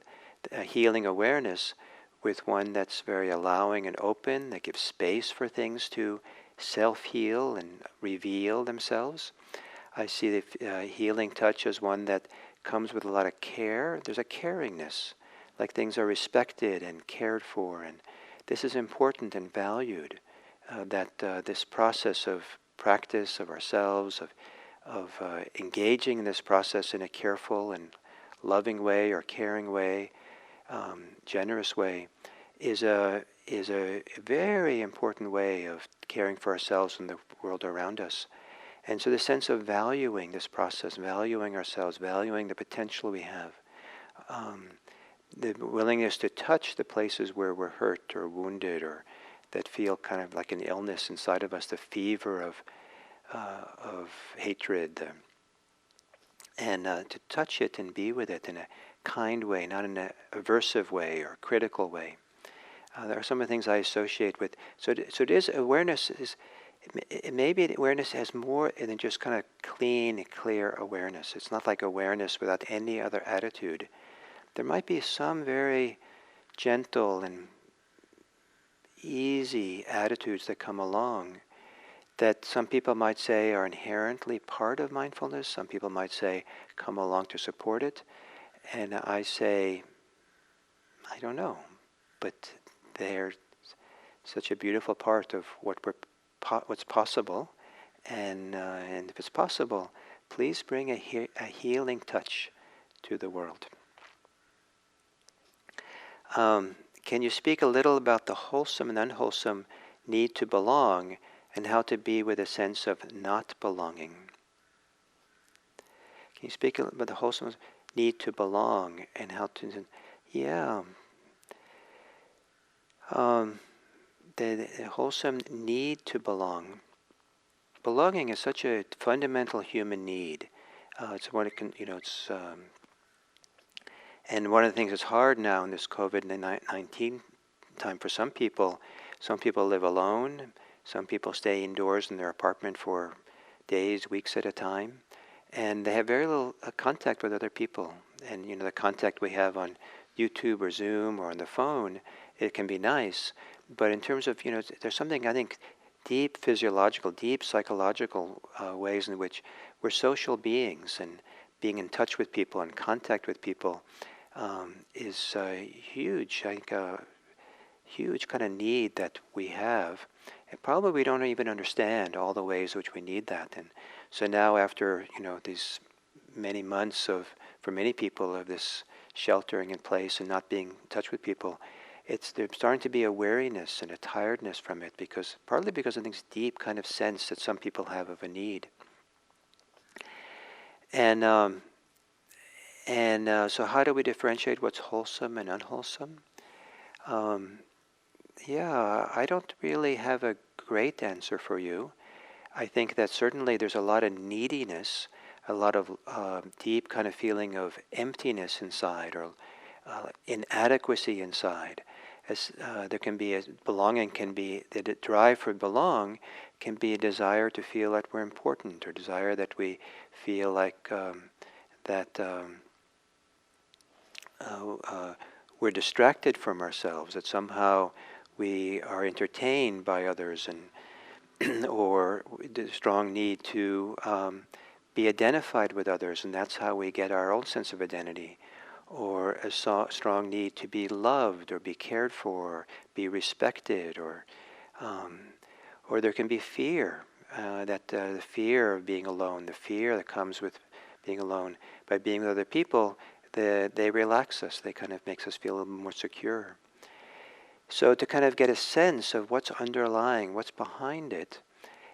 healing awareness with one that's very allowing and open, that gives space for things to self-heal and reveal themselves. I see the healing touch as one that comes with a lot of care. There's a caringness, like things are respected and cared for, and this is important and valued. That this process of practice of ourselves, of engaging in this process in a careful and loving way or caring way, generous way, is a very important way of caring for ourselves and the world around us. And so the sense of valuing this process, valuing ourselves, valuing the potential we have, the willingness to touch the places where we're hurt or wounded or that feel kind of like an illness inside of us, the fever of hatred, and to touch it and be with it in a kind way, not in an aversive way or critical way. There are some of the things I associate with. So it is awareness is. Maybe the awareness has more than just kind of clean, clear awareness. It's not like awareness without any other attitude. There might be some very gentle and easy attitudes that come along that some people might say are inherently part of mindfulness. Some people might say come along to support it. And I say, I don't know, but they're such a beautiful part of what's possible, and if it's possible, please bring a healing touch to the world. Can you speak a little about the wholesome and unwholesome need to belong, and how to be with a sense of not belonging? Can you speak about the wholesome need to belong, and how to, the wholesome need to belong. Belonging is such a fundamental human need. It's one it can, and one of the things that's hard now in this COVID-19 time for some people live alone. Some people stay indoors in their apartment for days, weeks at a time, and they have very little contact with other people. And the contact we have on YouTube or Zoom or on the phone, it can be nice. But in terms of, there's something, I think, deep physiological, deep psychological ways in which we're social beings, and being in touch with people and contact with people is huge, I think, a huge kind of need that we have. And probably we don't even understand all the ways which we need that. And so now after, these many months for many people of this sheltering in place and not being in touch with people, there's starting to be a weariness and a tiredness from it, partly because of this deep kind of sense that some people have of a need. And so how do we differentiate what's wholesome and unwholesome? I don't really have a great answer for you. I think that certainly there's a lot of neediness, a lot of deep kind of feeling of emptiness inside, or inadequacy inside. As there can be belonging, can be the drive for belong, can be a desire to feel that we're important, or desire that we feel like we're distracted from ourselves, that somehow we are entertained by others, and or the strong need to be identified with others, and that's how we get our own sense of identity. Or a strong need to be loved, or be cared for, be respected, or there can be fear, the fear of being alone, the fear that comes with being alone. By being with other people, they relax us, they kind of makes us feel a little more secure. So to kind of get a sense of what's underlying, what's behind it,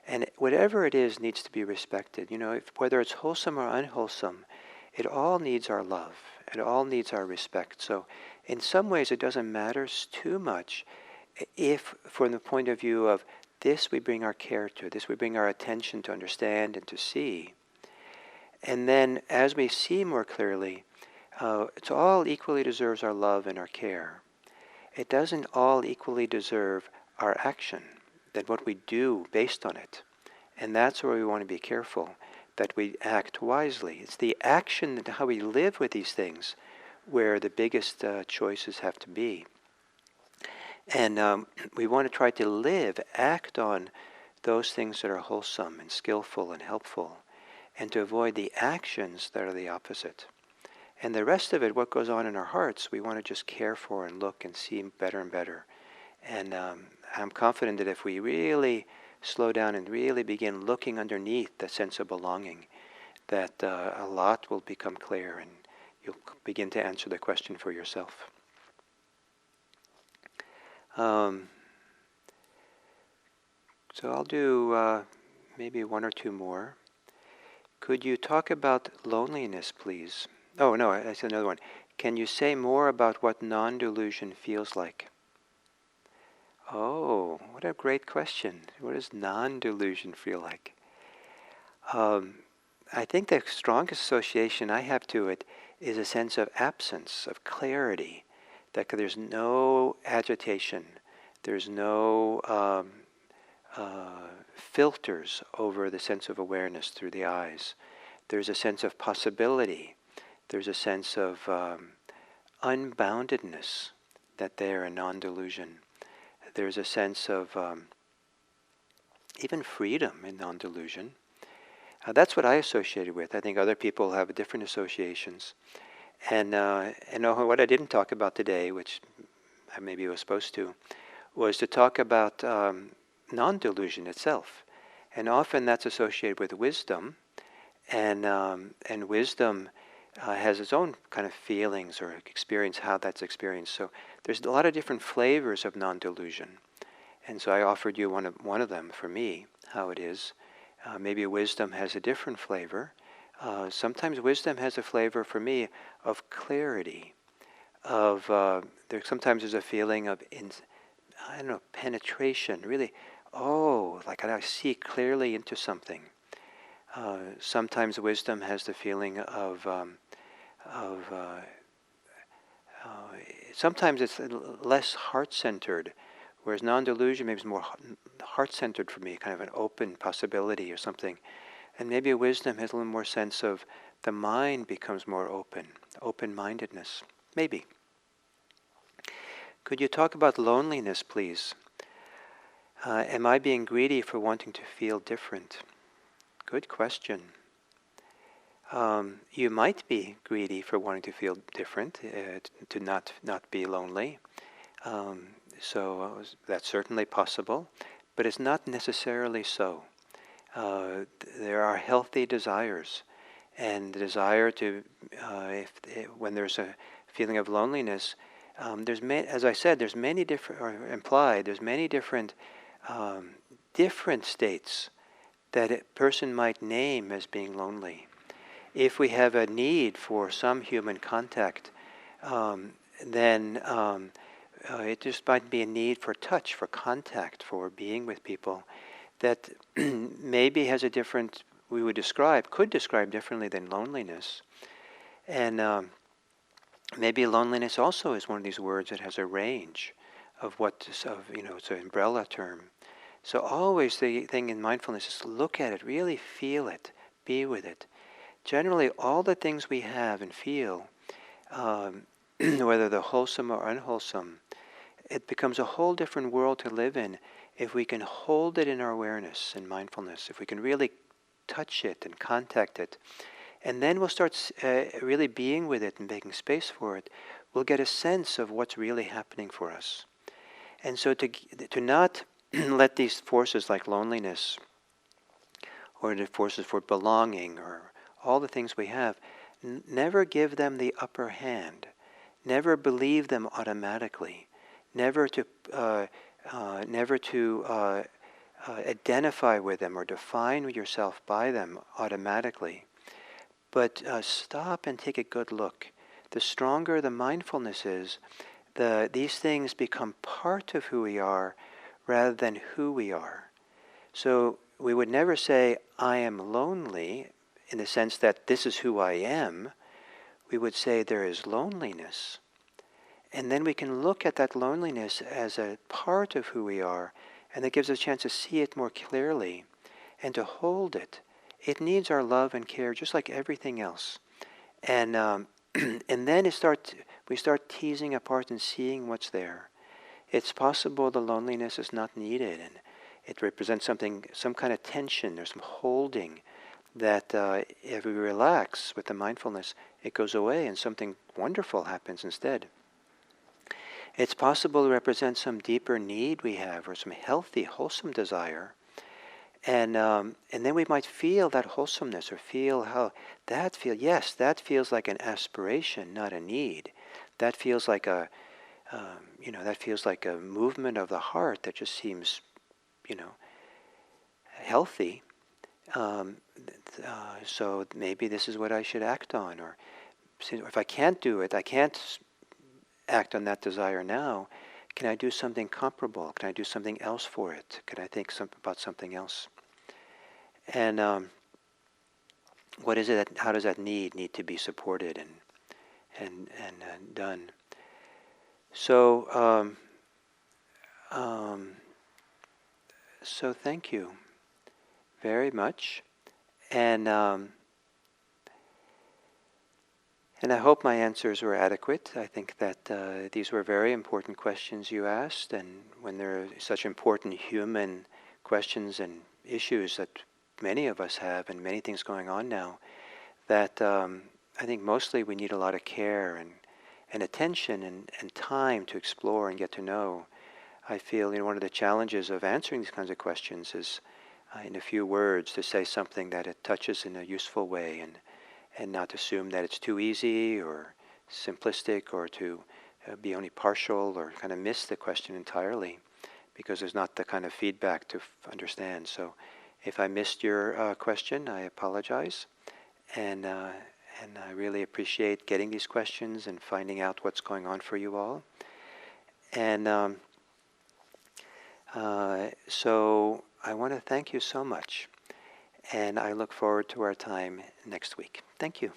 and whatever it is needs to be respected. Whether it's wholesome or unwholesome, it all needs our love. It all needs our respect. So in some ways it doesn't matter too much if, from the point of view of this we bring our care to, this we bring our attention to understand and to see. And then as we see more clearly, It all equally deserves our love and our care. It doesn't all equally deserve our action, that what we do based on it. And that's where we want to be careful, that we act wisely. It's the action, how we live with these things, where the biggest choices have to be. And we want to try to act on those things that are wholesome and skillful and helpful, and to avoid the actions that are the opposite. And the rest of it, what goes on in our hearts, we want to just care for and look and see better and better. And I'm confident that if we really slow down and really begin looking underneath the sense of belonging, that a lot will become clear and you'll begin to answer the question for yourself. So I'll do maybe one or two more. Could you talk about loneliness, please? Oh, no, that's another one. Can you say more about what non-delusion feels like? Oh, what a great question. What does non-delusion feel like? I think the strongest association I have to it is a sense of absence, of clarity, that there's no agitation, there's no filters over the sense of awareness through the eyes. There's a sense of possibility. There's a sense of unboundedness that they're a non-delusion. There's a sense of even freedom in non-delusion. That's what I associated with. I think other people have different associations. And what I didn't talk about today, which I maybe was supposed to, was to talk about non-delusion itself. And often that's associated with wisdom, and wisdom has its own kind of feelings or experience, how that's experienced. So there's a lot of different flavors of non-delusion. And so I offered you one of them for me, how it is. Maybe wisdom has a different flavor. Sometimes wisdom has a flavor for me of clarity, sometimes there's a feeling of, penetration, really, like I see clearly into something. Sometimes wisdom has the feeling of sometimes it's less heart-centered, whereas non-delusion maybe is more heart-centered for me, kind of an open possibility or something. And maybe wisdom has a little more sense of the mind becomes more open-mindedness, maybe. Could you talk about loneliness, please? Am I being greedy for wanting to feel different? Good question. You might be greedy for wanting to feel different, to not be lonely. So that's certainly possible, but it's not necessarily so. There are healthy desires, and the desire to, when there's a feeling of loneliness, as I said, there's many different, or implied, there's many different states that a person might name as being lonely. If we have a need for some human contact, then it just might be a need for touch, for contact, for being with people that maybe has a different, could describe differently than loneliness. And maybe loneliness also is one of these words that has a range of it's an umbrella term. So always the thing in mindfulness is to look at it, really feel it, be with it. Generally, all the things we have and feel, whether they're wholesome or unwholesome, it becomes a whole different world to live in if we can hold it in our awareness and mindfulness, if we can really touch it and contact it. And then we'll start really being with it and making space for it. We'll get a sense of what's really happening for us. And so to not let these forces like loneliness or the forces for belonging or all the things we have, never give them the upper hand. Never believe them automatically. Never to identify with them or define yourself by them automatically. But stop and take a good look. The stronger the mindfulness is, these things become part of who we are rather than who we are. So we would never say, I am lonely, in the sense that this is who I am. we would say there is loneliness. And then we can look at that loneliness as a part of who we are, and it gives us a chance to see it more clearly and to hold it. It needs our love and care just like everything else. And and then we start teasing apart and seeing what's there. It's possible the loneliness is not needed, and it represents something, some kind of tension. There's some holding that if we relax with the mindfulness, it goes away and something wonderful happens instead. It's possible to represent some deeper need we have, or some healthy, wholesome desire. And then we might feel that wholesomeness, or feel how that feels. Yes, that feels like an aspiration, not a need. That feels like that feels like a movement of the heart that just seems, healthy. So maybe this is what I should act on, or if I can't do it, I can't act on that desire now. Can I do something comparable? Can I do something else for it? Can I think about something else? And what is it? How does that need to be supported and done? So so thank you very much, and I hope my answers were adequate. I think that these were very important questions you asked, and when there are such important human questions and issues that many of us have, and many things going on now, that I think mostly we need a lot of care and attention and time to explore and get to know. I feel one of the challenges of answering these kinds of questions is in a few words to say something that it touches in a useful way, and not assume that it's too easy or simplistic, or to be only partial or kind of miss the question entirely, because there's not the kind of feedback to understand. So if I missed your question, I apologize. And I really appreciate getting these questions and finding out what's going on for you all. And so I want to thank you so much. And I look forward to our time next week. Thank you.